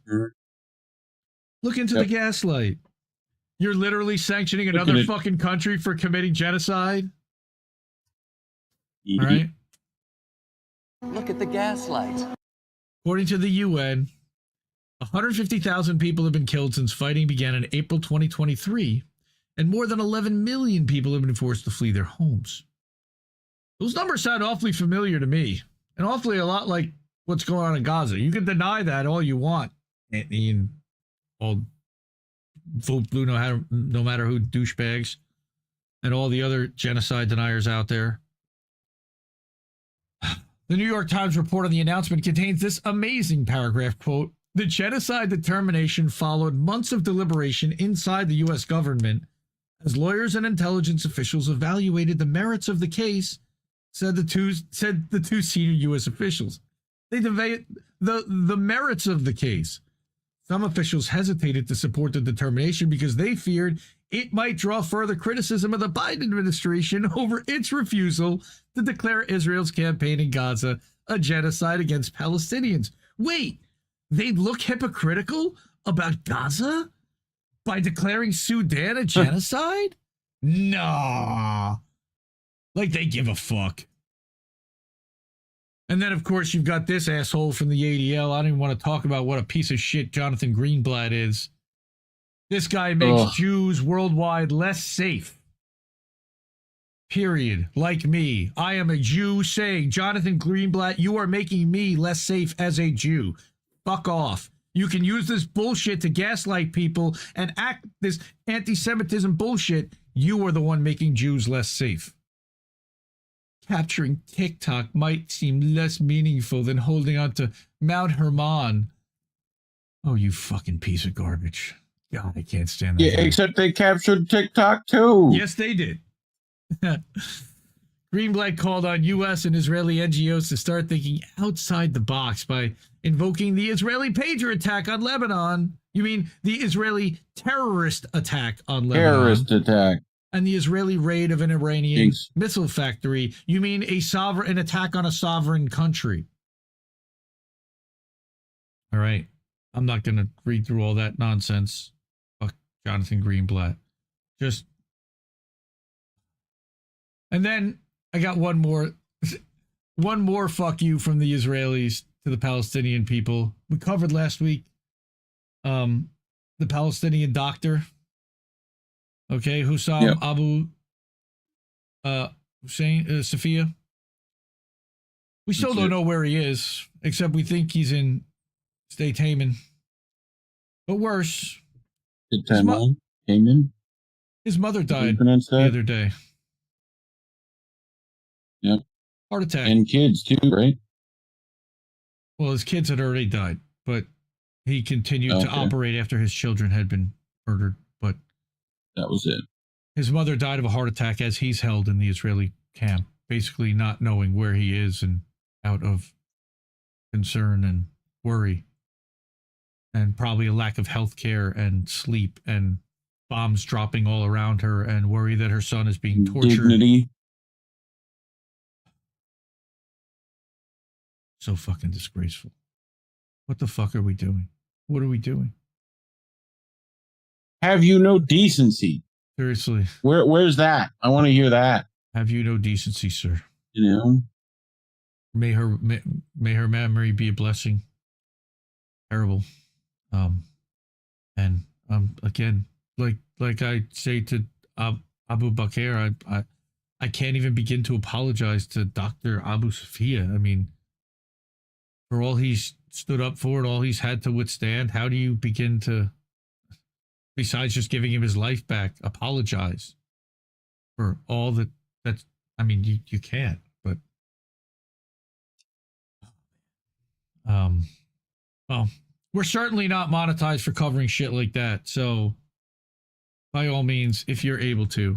Look into the gaslight. You're literally sanctioning another fucking country for committing genocide? All right. Look at the gaslight. According to the UN, 150,000 people have been killed since fighting began in April 2023, and more than 11 million people have been forced to flee their homes. Those numbers sound awfully familiar to me, and awfully a lot like what's going on in Gaza. You can deny that all you want, Anthony, and all vote blue no matter who douchebags, and all the other genocide deniers out there. The New York Times report on the announcement contains this amazing paragraph, quote, "The genocide determination followed months of deliberation inside the U.S. government as lawyers and intelligence officials evaluated the merits of the case," said the two senior U.S. officials. They debated the merits of the case. Some officials hesitated to support the determination because they feared it might draw further criticism of the Biden administration over its refusal to declare Israel's campaign in Gaza a genocide against Palestinians. Wait, they look hypocritical about Gaza by declaring Sudan a genocide? Nah. Like they give a fuck. And then, of course, you've got this asshole from the ADL. I don't even want to talk about what a piece of shit Jonathan Greenblatt is. This guy makes Jews worldwide less safe. Period. Like me. I am a Jew saying, Jonathan Greenblatt, you are making me less safe as a Jew. Fuck off. You can use this bullshit to gaslight people and act this anti-Semitism bullshit. You are the one making Jews less safe. Capturing TikTok might seem less meaningful than holding on to Mount Hermon. Oh, you fucking piece of garbage. God, I can't stand that. Yeah, except they captured TikTok too. Yes, they did. Greenblatt called on U.S. and Israeli NGOs to start thinking outside the box by invoking the Israeli pager attack on Lebanon. You mean the Israeli terrorist attack on Lebanon? Terrorist attack. And the Israeli raid of an Iranian missile factory. You mean an attack on a sovereign country? All right. I'm not going to read through all that nonsense. Fuck Jonathan Greenblatt. And then I got one more fuck you from the Israelis to the Palestinian people. We covered last week the Palestinian doctor, okay, Hussam Abu Hussein Safia. We still don't know where he is, except we think he's in State Haman. But worse, his mother died the other day. Yep. Heart attack. And kids too, right? Well, his kids had already died, but he continued to operate after his children had been murdered. But that was it. His mother died of a heart attack as he's held in the Israeli camp, basically not knowing where he is and out of concern and worry. And probably a lack of health care and sleep and bombs dropping all around her and worry that her son is being tortured. Dignity. So fucking disgraceful. What the fuck are we doing? What are we doing? Have you no decency? Seriously. Where's that? I want to hear that. Have you no decency, sir? You know? May her memory be a blessing. Terrible. And again, like I say to Abu Bakr, I can't even begin to apologize to Dr. Abu Safia. I mean, for all he's stood up for and all he's had to withstand, how do you begin to, besides just giving him his life back, apologize for all that's, I mean, you can't, but, well, we're certainly not monetized for covering shit like that. So by all means, if you're able to,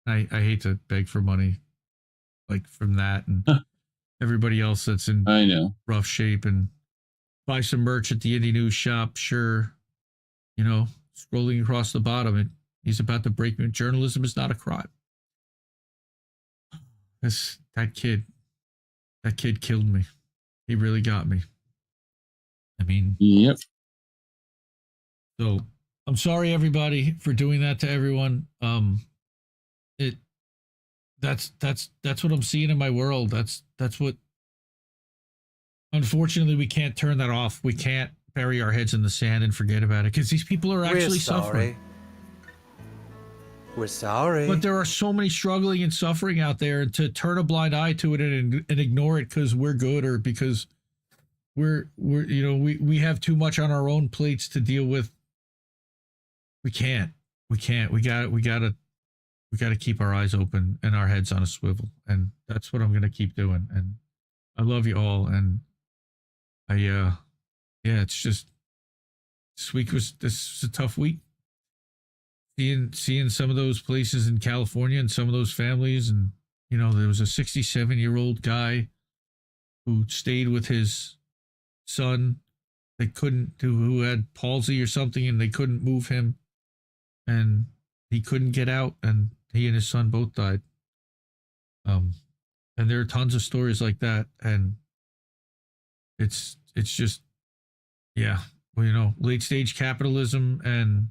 I hate to beg for money like from that and everybody else that's in rough shape, and buy some merch at the Indie News shop. Sure. You know, scrolling across the bottom, he's about to break me. Journalism is not a crime. That kid killed me. He really got me. I mean, yep. So I'm sorry everybody for doing that to everyone. That's what I'm seeing in my world. That's what, unfortunately, we can't turn that off. We can't bury our heads in the sand and forget about it because these people are actually suffering. We're sorry. But there are so many struggling and suffering out there, and to turn a blind eye to it and ignore it because we're good or because we're we have too much on our own plates to deal with. We can't. We gotta keep our eyes open and our heads on a swivel, and that's what I'm gonna keep doing. And I love you all, and it's just this is a tough week. Seeing some of those places in California and some of those families, and there was a 67-year-old guy who stayed with his son. They couldn't who had palsy or something, and they couldn't move him, and he couldn't get out, and he and his son both died. And there are tons of stories like that, and it's just, late stage capitalism and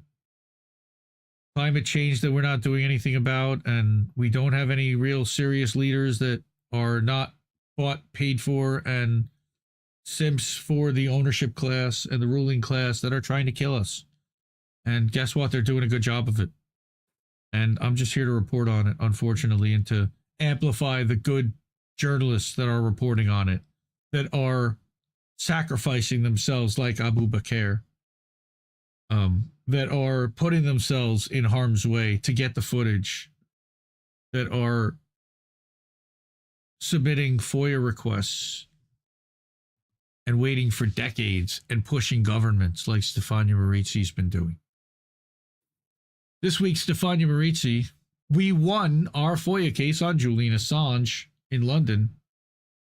climate change that we're not doing anything about, and we don't have any real serious leaders that are not bought, paid for, and simps for the ownership class and the ruling class that are trying to kill us. And guess what? They're doing a good job of it. And I'm just here to report on it, unfortunately, and to amplify the good journalists that are reporting on it, that are sacrificing themselves like Abu Bakr, that are putting themselves in harm's way to get the footage, that are submitting FOIA requests and waiting for decades and pushing governments like Stefania Marizzi's been doing. This week, Stefania Marizzi we won our FOIA case on Julian Assange in London.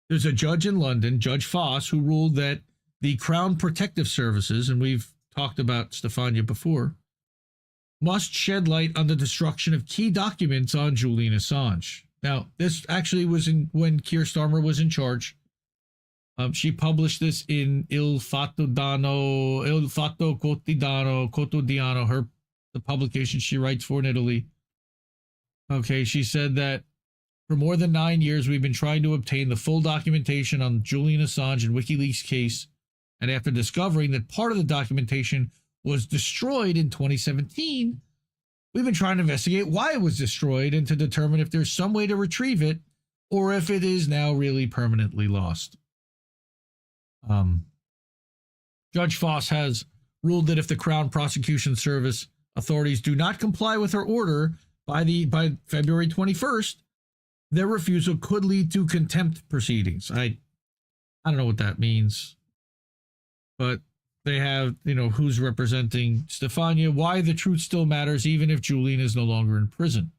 There's a judge in London, Judge Foss, who ruled that the Crown Protective Services, and we've talked about Stefania before, must shed light on the destruction of key documents on Julian Assange. Now, this actually was when Keir Starmer was in charge. She published this in Il Fatto Quotidiano, the publication she writes for in Italy. Okay, she said that for more than 9 years, we've been trying to obtain the full documentation on Julian Assange and WikiLeaks case. And after discovering that part of the documentation was destroyed in 2017, we've been trying to investigate why it was destroyed and to determine if there's some way to retrieve it or if it is now really permanently lost. Judge Foss has ruled that if the Crown Prosecution Service authorities do not comply with her order by February 21st, their refusal could lead to contempt proceedings. I don't know what that means, but they have, who's representing Stefania, why the truth still matters even if Julian is no longer in prison.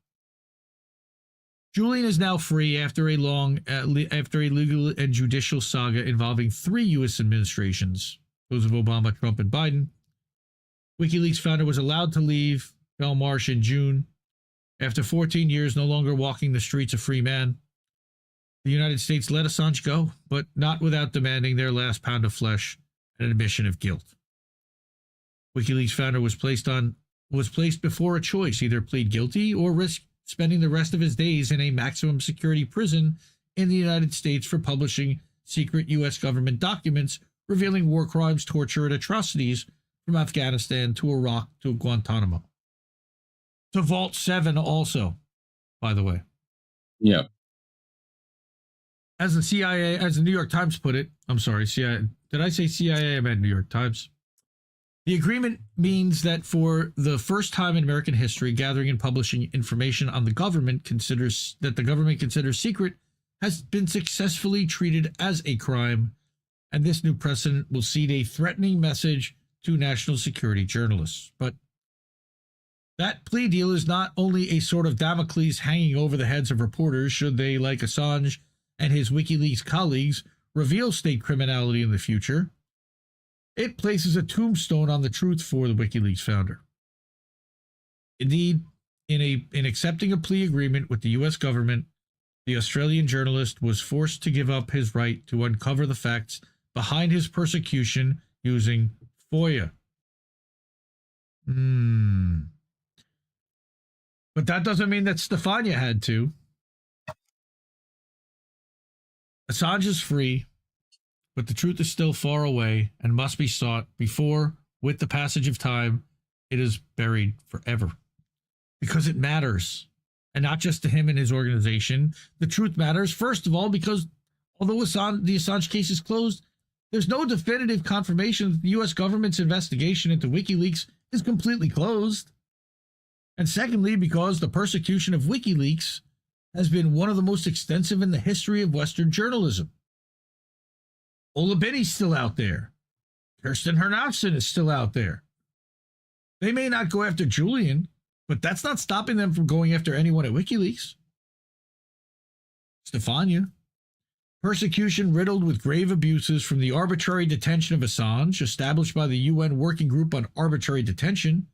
Julian is now free after a legal and judicial saga involving 3 U.S. administrations, those of Obama, Trump, and Biden. WikiLeaks founder was allowed to leave Belmarsh in June after 14 years no longer walking the streets a free man. The United States let Assange go, but not without demanding their last pound of flesh, an admission of guilt. WikiLeaks founder was placed before a choice: either plead guilty or risk spending the rest of his days in a maximum security prison in the United States for publishing secret U.S. government documents revealing war crimes, torture, and atrocities from Afghanistan to Iraq to Guantanamo. To Vault 7 also, by the way. Yeah. As the New York Times put it, I'm sorry, CIA. Did I say CIA? I meant New York Times. The agreement means that for the first time in American history, gathering and publishing information on the government considers secret has been successfully treated as a crime, and this new precedent will send a threatening message to national security journalists. But that plea deal is not only a sort of Damocles hanging over the heads of reporters should they, like Assange and his WikiLeaks colleagues, reveal state criminality in the future. It places a tombstone on the truth for the WikiLeaks founder. Indeed, in accepting a plea agreement with the U.S. government, the Australian journalist was forced to give up his right to uncover the facts behind his persecution using FOIA. But that doesn't mean that Stefania had to. Assange is free, but the truth is still far away and must be sought before, with the passage of time, it is buried forever. Because it matters, and not just to him and his organization. The truth matters, first of all, because although the Assange case is closed, there's no definitive confirmation that the U.S. government's investigation into WikiLeaks is completely closed. And secondly, because the persecution of WikiLeaks has been one of the most extensive in the history of Western journalism. Ola Binny's still out there. Kirsten Hernautson is still out there. They may not go after Julian, but that's not stopping them from going after anyone at WikiLeaks. Stefania. Persecution riddled with grave abuses, from the arbitrary detention of Assange, established by the UN Working Group on Arbitrary Detention,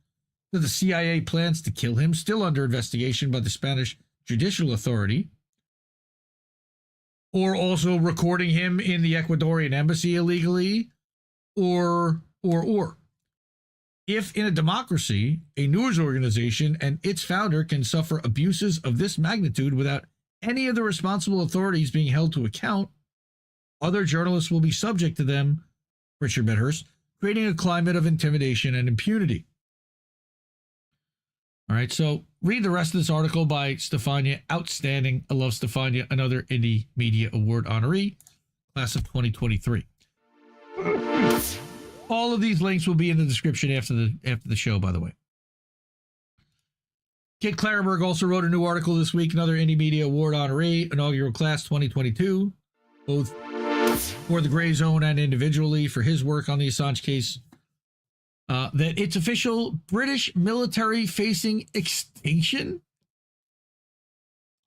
to the CIA plans to kill him, still under investigation by the Spanish Judicial Authority, or also recording him in the Ecuadorian embassy illegally, or. If in a democracy, a news organization and its founder can suffer abuses of this magnitude without any of the responsible authorities being held to account, other journalists will be subject to them, Richard Medhurst, creating a climate of intimidation and impunity. All right, so read the rest of this article by Stefania. Outstanding. I love Stefania, another Indie Media Award honoree, class of 2023. All of these links will be in the description after the show, by the way. Kit Clarenberg also wrote a new article this week, another Indie Media Award honoree, inaugural class 2022, both for the Gray Zone and individually for his work on the Assange case. That it's official: British military facing extinction.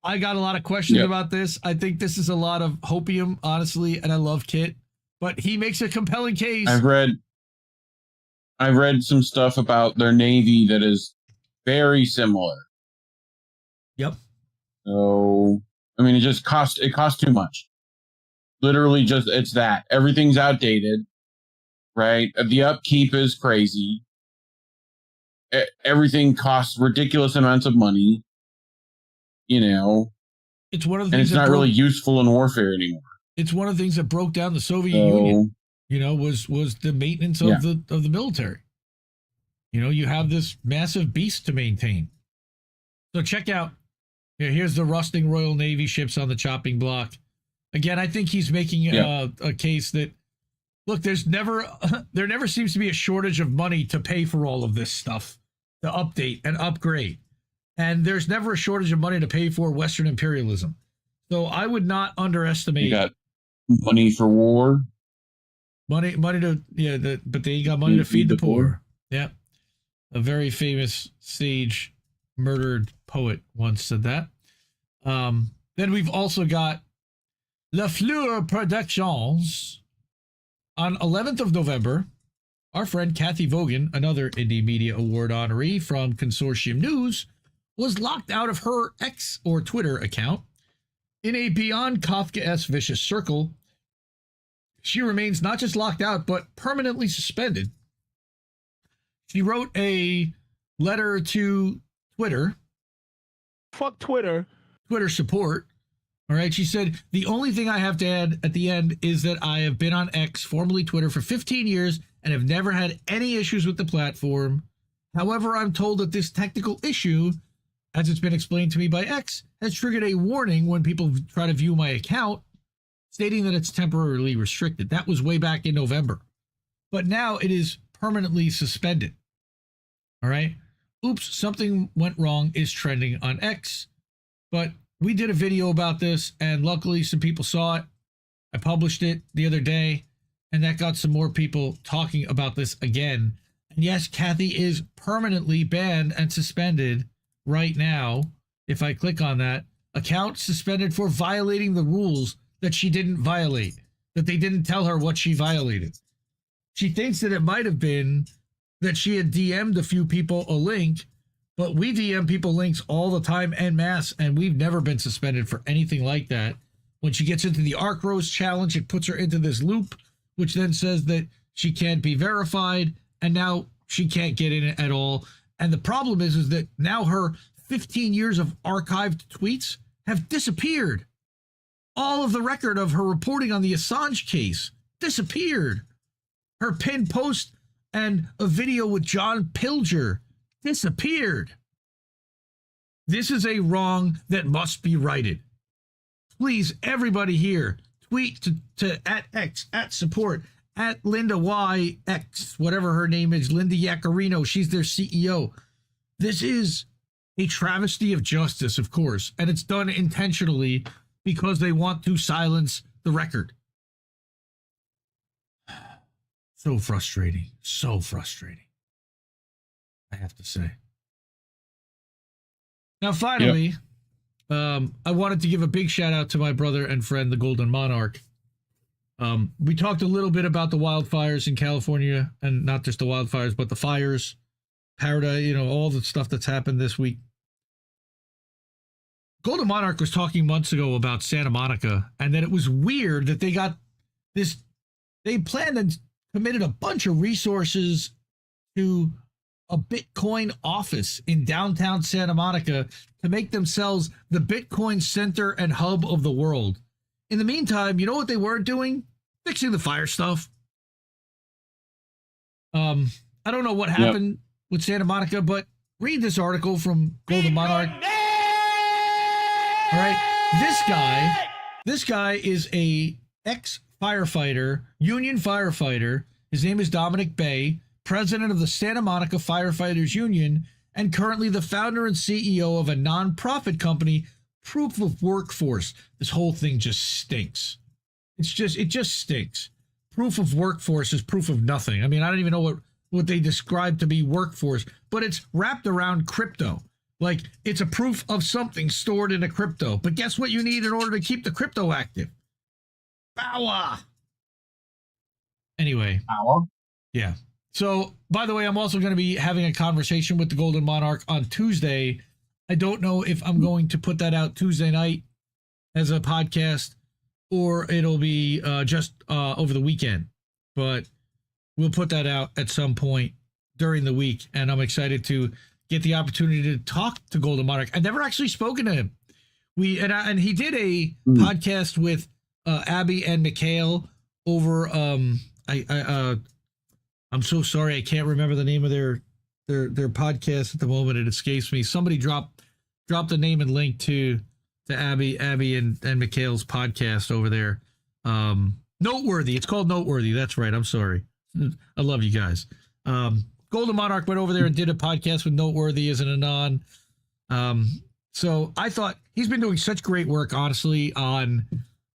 I got a lot of questions about this. I think this is a lot of hopium, honestly, and I love Kit, but he makes a compelling case. I've read some stuff about their Navy that is very similar. Yep. So, I mean, it costs too much. Literally it's that. Everything's outdated, right? The upkeep is crazy. Everything costs ridiculous amounts of money. You know, it's one of the and things it's not really useful in warfare anymore. It's one of the things that broke down the Soviet Union. You know, was the maintenance of the military. You know, you have this massive beast to maintain. So check out. Here's the rusting Royal Navy ships on the chopping block. Again, I think he's making a case that, look, there never seems to be a shortage of money to pay for all of this stuff, to update and upgrade. And there's never a shortage of money to pay for Western imperialism. So I would not underestimate. You got money for war. Money to, but they got money to feed the poor. Yeah. A very famous sage, murdered poet once said that. Then we've also got La Fleur Productions. On 11th of November, our friend Kathy Vogan, another Indie Media Award honoree from Consortium News, was locked out of her X or Twitter account in a beyond Kafka-esque vicious circle. She remains not just locked out, but permanently suspended. She wrote a letter to Twitter. Fuck Twitter. Twitter support. All right. She said, the only thing I have to add at the end is that I have been on X, formerly Twitter, for 15 years and have never had any issues with the platform. However, I'm told that this technical issue, as it's been explained to me by X, has triggered a warning when people try to view my account, stating that it's temporarily restricted. That was way back in November. But now it is permanently suspended. All right. Oops, something went wrong is trending on X. But we did a video about this, and luckily some people saw it. I published it the other day, and that got some more people talking about this again. And yes, Kathy is permanently banned and suspended right now. If I click on that, account suspended for violating the rules that she didn't violate, that they didn't tell her what she violated. She thinks that it might have been that she had DM'd a few people a link, but we DM people links all the time en masse, and we've never been suspended for anything like that. When she gets into the Arc Rose challenge, it puts her into this loop, which then says that she can't be verified, and now she can't get in it at all. And the problem is that now her 15 years of archived tweets have disappeared. All of the record of her reporting on the Assange case disappeared. Her pinned post and a video with John Pilger disappeared. This is a wrong that must be righted. Please, everybody here, tweet to @X, @support, @Linda YX, whatever her name is, Linda Yaccarino. She's their CEO. This is a travesty of justice, of course, and it's done intentionally because they want to silence the record. So frustrating. So frustrating. I have to say. Now, finally, I wanted to give a big shout out to my brother and friend, the Golden Monarch. We talked a little bit about the wildfires in California, and not just the wildfires, but the fires, Paradise, all the stuff that's happened this week. Golden Monarch was talking months ago about Santa Monica, and that it was weird that they got this, they planned and committed a bunch of resources to a Bitcoin office in downtown Santa Monica to make themselves the Bitcoin center and hub of the world. In the meantime, you know what they weren't doing? Fixing the fire stuff. I don't know what happened with Santa Monica, but read this article from Golden Monarch. All right, this guy is a ex-firefighter, union firefighter. His name is Dominic Bay, president of the Santa Monica Firefighters Union, and currently the founder and CEO of a nonprofit company, Proof of Workforce. This whole thing just stinks. It just stinks. Proof of Workforce is proof of nothing. I mean, I don't even know what they describe to be workforce, but it's wrapped around crypto. Like, it's a proof of something stored in a crypto. But guess what you need in order to keep the crypto active? Power. Anyway. Power? Yeah. So, by the way, I'm also going to be having a conversation with the Golden Monarch on Tuesday. I don't know if I'm going to put that out Tuesday night as a podcast or it'll be just over the weekend. But we'll put that out at some point during the week. And I'm excited to get the opportunity to talk to Golden Monarch. I've never actually spoken to him. And he did a podcast with Abby and Mikhail over I'm so sorry I can't remember the name of their podcast at the moment. It escapes me. Somebody drop the name and link to Abby and Mikhail's podcast over there. Noteworthy. It's called Noteworthy. That's right. I'm sorry. I love you guys. Golden Monarch went over there and did a podcast with Noteworthy as an anon. So I thought he's been doing such great work, honestly, on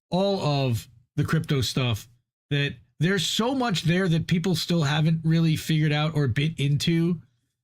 all of the crypto stuff that there's so much there that people still haven't really figured out or bit into.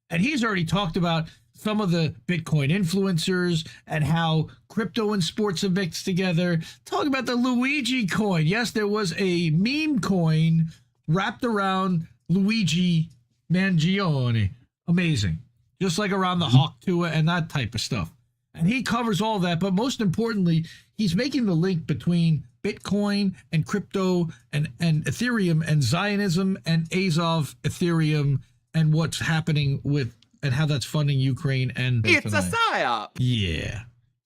And he's already talked about some of the Bitcoin influencers and how crypto and sports have mixed together. Talk about the Luigi coin. Yes, there was a meme coin wrapped around Luigi Mangione. Amazing. Just like around the Hawk Tua and that type of stuff. And he covers all that, but most importantly, he's making the link between Bitcoin and crypto and Ethereum and Zionism and Azov Ethereum and what's happening with and how that's funding Ukraine and it's a psyop. Yeah.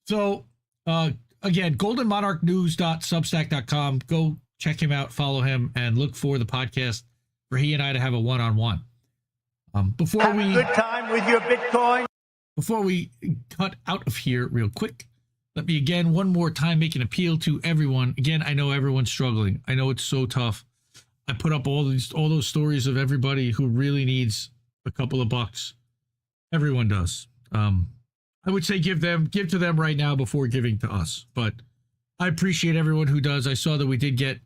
So again, goldenmonarchnews.substack.com. Go check him out, follow him, and look for the podcast for he and I to have a one-on-one. Before Have a good time with your Bitcoin. Before we cut out of here real quick, let me again one more time make an appeal to everyone. Again, I know everyone's struggling. I know it's so tough. I put up all those stories of everybody who really needs a couple of bucks. Everyone does. I would say give to them right now before giving to us. But I appreciate everyone who does. I saw that we did get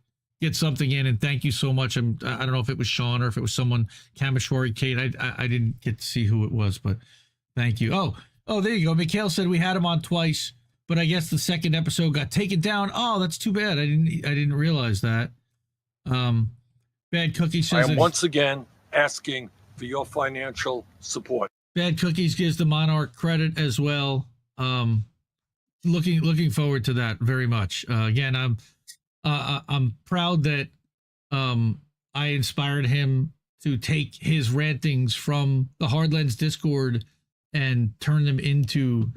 something in, and thank you so much. I don't know if it was Sean or if it was someone, Kameshwari Kate. I didn't get to see who it was, but thank you. Oh, there you go. Mikhail said we had him on twice, but I guess the second episode got taken down. Oh, that's too bad. I didn't realize that. Bad Cookie says I am once again asking for your financial support. Bad Cookies gives the Monarch credit as well. Looking forward to that very much. Again, I'm proud that I inspired him to take his rantings from the Hardlands Discord and turn them into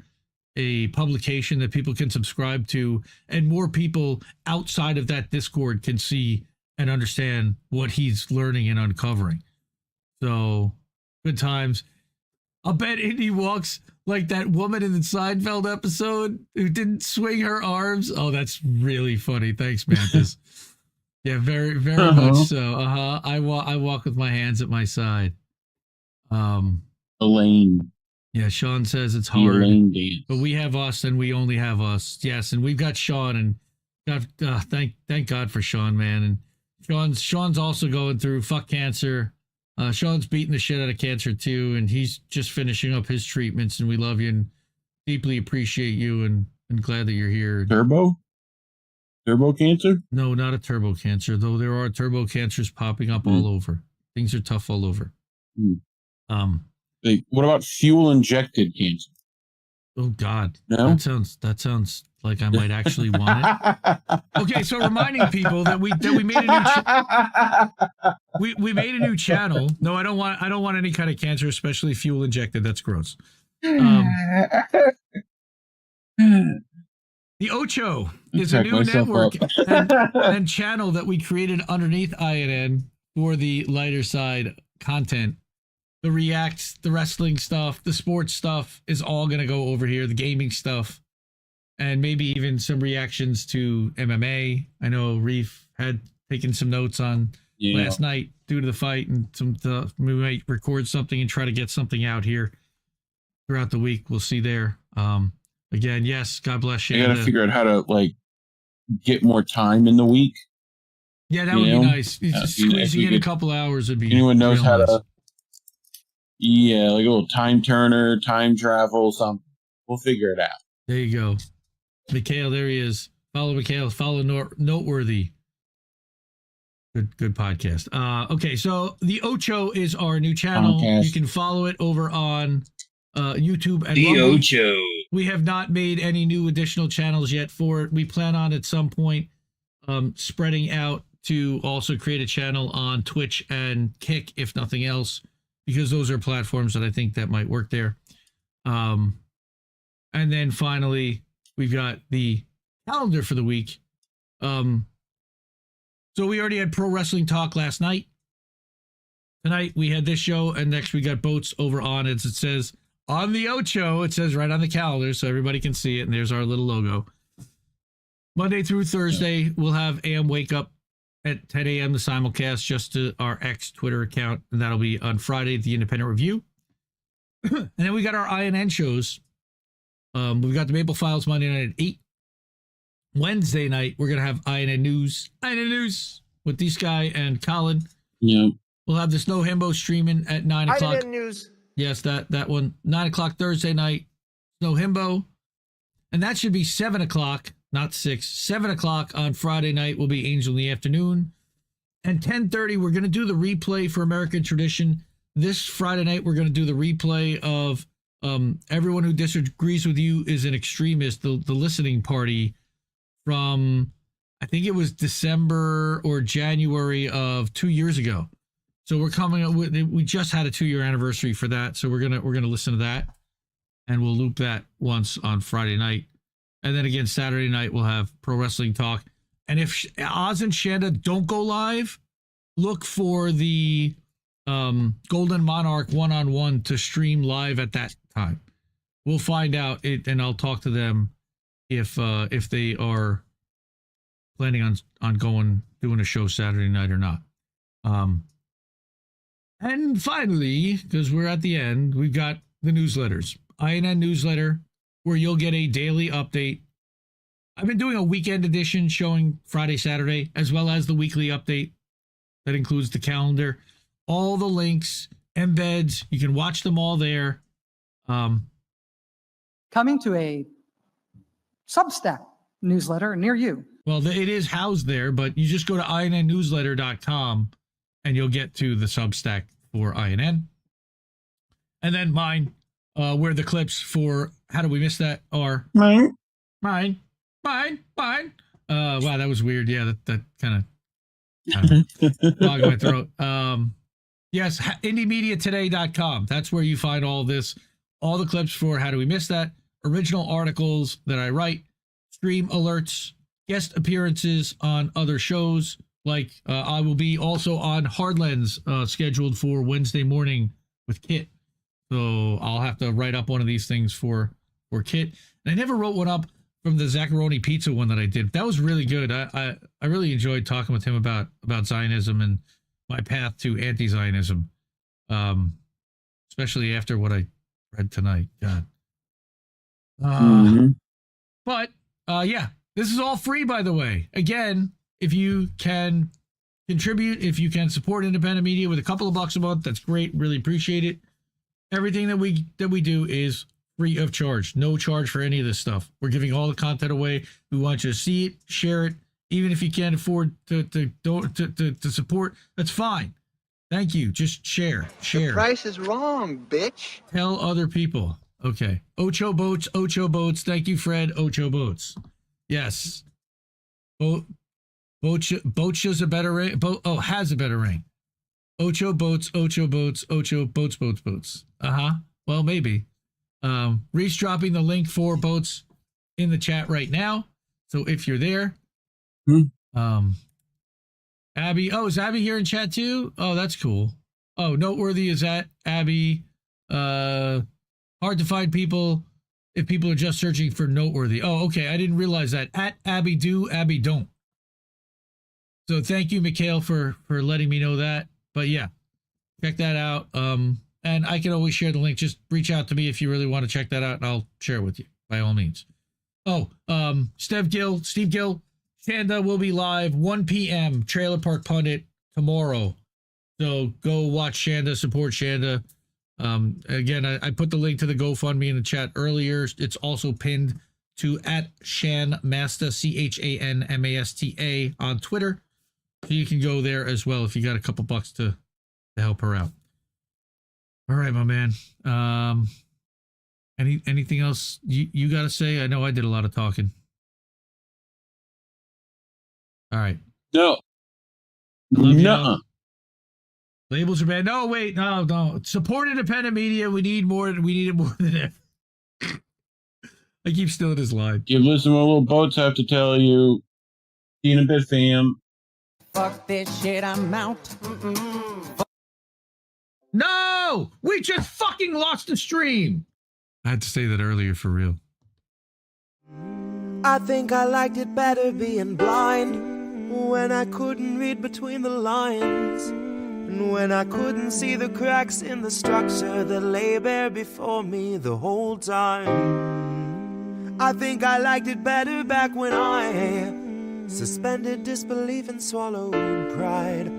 a publication that people can subscribe to, and more people outside of that Discord can see and understand what he's learning and uncovering. So, good times. I'll bet Indy walks like that woman in the Seinfeld episode who didn't swing her arms. Oh, that's really funny. Thanks, Mantis. Yeah, very, very much so. I walk with my hands at my side. Elaine. Yeah, Sean says it's hard, but we have us and we only have us. Yes, and we've got Sean, and God, thank God for Sean, man. And Sean's also going through fuck cancer. Sean's beating the shit out of cancer too, and he's just finishing up his treatments, and we love you and deeply appreciate you and glad that you're here. Turbo cancer? No, not a turbo cancer, though there are turbo cancers popping up all over. Things are tough all over. What about fuel injected cancer? Oh God. No? That sounds like I might actually want it. Okay, so reminding people that we made a new we made a new channel. No, I don't want any kind of cancer, especially fuel injected. That's gross. The Ocho is a new network and channel that we created underneath INN for the lighter side content. The reacts, the wrestling stuff, the sports stuff is all going to go over here. The gaming stuff, and maybe even some reactions to MMA. I know Reef had taken some notes on last night due to the fight, and we might record something and try to get something out here throughout the week. We'll see there. Again, yes, God bless you. I got to figure out how to get more time in the week. Yeah, that would be nice. Squeezing in a couple hours would be. Anyone knows how nice. to Yeah, like a little time turner, time travel, something. We'll figure it out. There you go. Mikhail, there he is. Follow Mikhail. Follow Noteworthy. Good podcast. Okay, so the Ocho is our new channel. Podcast. You can follow it over on YouTube and The Rumble. Ocho. We have not made any new additional channels yet for it. We plan on at some point spreading out to also create a channel on Twitch and Kick, if nothing else, because those are platforms that I think that might work there. And then finally, we've got the calendar for the week. So we already had Pro Wrestling Talk last night. Tonight we had this show, and next we got Boats over on it. It says on the Ocho, it says right on the calendar, so everybody can see it, and there's our little logo. Monday through Thursday, we'll have AM Wake Up at 10 a.m. the simulcast just to our X Twitter account, and that'll be on Friday, the Independent Review. And then we got our INN shows. We've got the Maple Files Monday night at 8. Wednesday night, we're going to have INN News with this guy and Colin. Yeah. We'll have the Snow Himbo streaming at 9 o'clock. INN News. Yes, that one. 9 o'clock Thursday night, Snow Himbo. And that should be 7 o'clock, not 6. 7 o'clock on Friday night will be Angel in the Afternoon. And 10:30, we're going to do the replay for American Tradition. This Friday night, we're going to do the replay of Everyone Who Disagrees With You is an Extremist, the listening party from, I think it was December or January of 2 years ago. So we're coming up with, we just had a 2-year anniversary for that. So we're gonna listen to that, and we'll loop that once on Friday night. And then again, Saturday night, we'll have Pro Wrestling Talk. And if Oz and Chanda don't go live, look for the Golden Monarch one-on-one to stream live at that time. We'll find out it, and I'll talk to them if they are planning on doing a show Saturday night or not. And finally, because we're at the end, we've got the newsletters. INN newsletter, where you'll get a daily update. I've been doing a weekend edition showing Friday, Saturday, as well as the weekly update that includes the calendar, all the links, embeds. You can watch them all there. Coming to a Substack newsletter near you. Well, it is housed there, but you just go to INNnewsletter.com and you'll get to the Substack for INN. And then mine, where the clips for How Do We Miss That are. Mine. Wow, that was weird. Yeah, that kind of clogged my throat. Yes, IndieMediaToday.com. That's where you find all this, all the clips for How Do We Miss That, original articles that I write, stream alerts, guest appearances on other shows. Like I will be also on Hardlands scheduled for Wednesday morning with Kit. So I'll have to write up one of these things for Kit. And I never wrote one up from the Zaccaroni pizza one that I did. That was really good. I really enjoyed talking with him about Zionism and my path to anti-Zionism, especially after what I read tonight. God. But yeah, this is all free, by the way. Again, if you can contribute, if you can support independent media with a couple of bucks a month, that's great. Really appreciate it. Everything that we do is free of charge. No charge for any of this stuff. We're giving all the content away. We want you to see it, share it. Even if you can't afford to support, that's fine. Thank you. Just share. The price is wrong, bitch. Tell other people. Okay. Ocho Boats. Thank you, Fred. Ocho Boats. Yes. Bocha's a better ring. Has a better ring. Ocho Boats. Well, maybe. Reese dropping the link for Boats in the chat right now. So if you're there, Abby. Oh, is Abby here in chat too? Oh, that's cool. Oh, Noteworthy is at Abby. Hard to find people if people are just searching for Noteworthy. Oh, okay. I didn't realize that. At Abby do, Abby don't. So thank you, Mikhail, for letting me know that. But yeah, check that out. And I can always share the link. Just reach out to me if you really want to check that out, and I'll share it with you by all means. Oh, Steve Gill, Chanda will be live 1 p.m. Trailer Park Pundit tomorrow. So go watch Chanda, support Chanda. Again, I put the link to the GoFundMe in the chat earlier. It's also pinned to @Shanmasta, CHANMASTA on Twitter. So you can go there as well if you got a couple bucks to help her out. All right, my man. Anything else you got to say? I know I did a lot of talking. All right. No. No. Labels are bad. No, wait, no. Support independent media. We need more. We need it more than ever. I keep stealing his line. Give listener what little boats have to tell you. See you in a bit, fam. Fuck this shit, I'm out. No! We just fucking lost the stream! I had to say that earlier for real. I think I liked it better being blind, when I couldn't read between the lines, and when I couldn't see the cracks in the structure that lay bare before me the whole time. I think I liked it better back when I suspended disbelief and swallowed pride.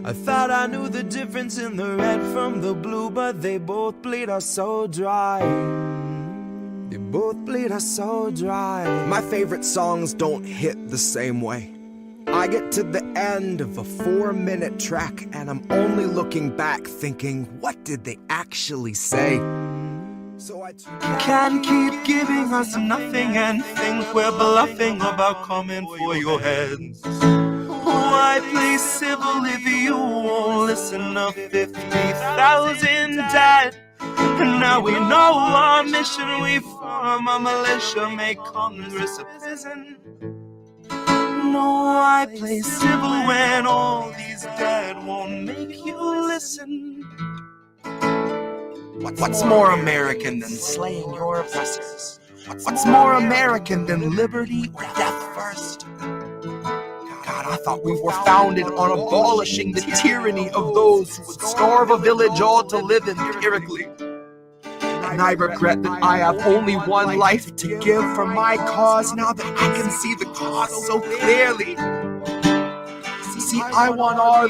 I thought I knew the difference in the red from the blue, but they both bleed us so dry. They both bleed us so dry. My favorite songs don't hit the same way. I get to the end of a 4-minute track and I'm only looking back thinking, what did they actually say? So I can't keep giving us nothing and think we're bluffing about coming for your heads. Why play civil if you won't listen to 50,000 dead? And now we know our mission, we form a militia, make Congress a prison. No, why play civil when all these dead won't make you listen? What's more American than slaying your oppressors? What's more American than liberty or death first? God, I thought we were founded on abolishing the tyranny of those who would starve a village all to live empirically. And I regret that I have only one life to give for my cause now that I can see the cause so clearly. See, I want our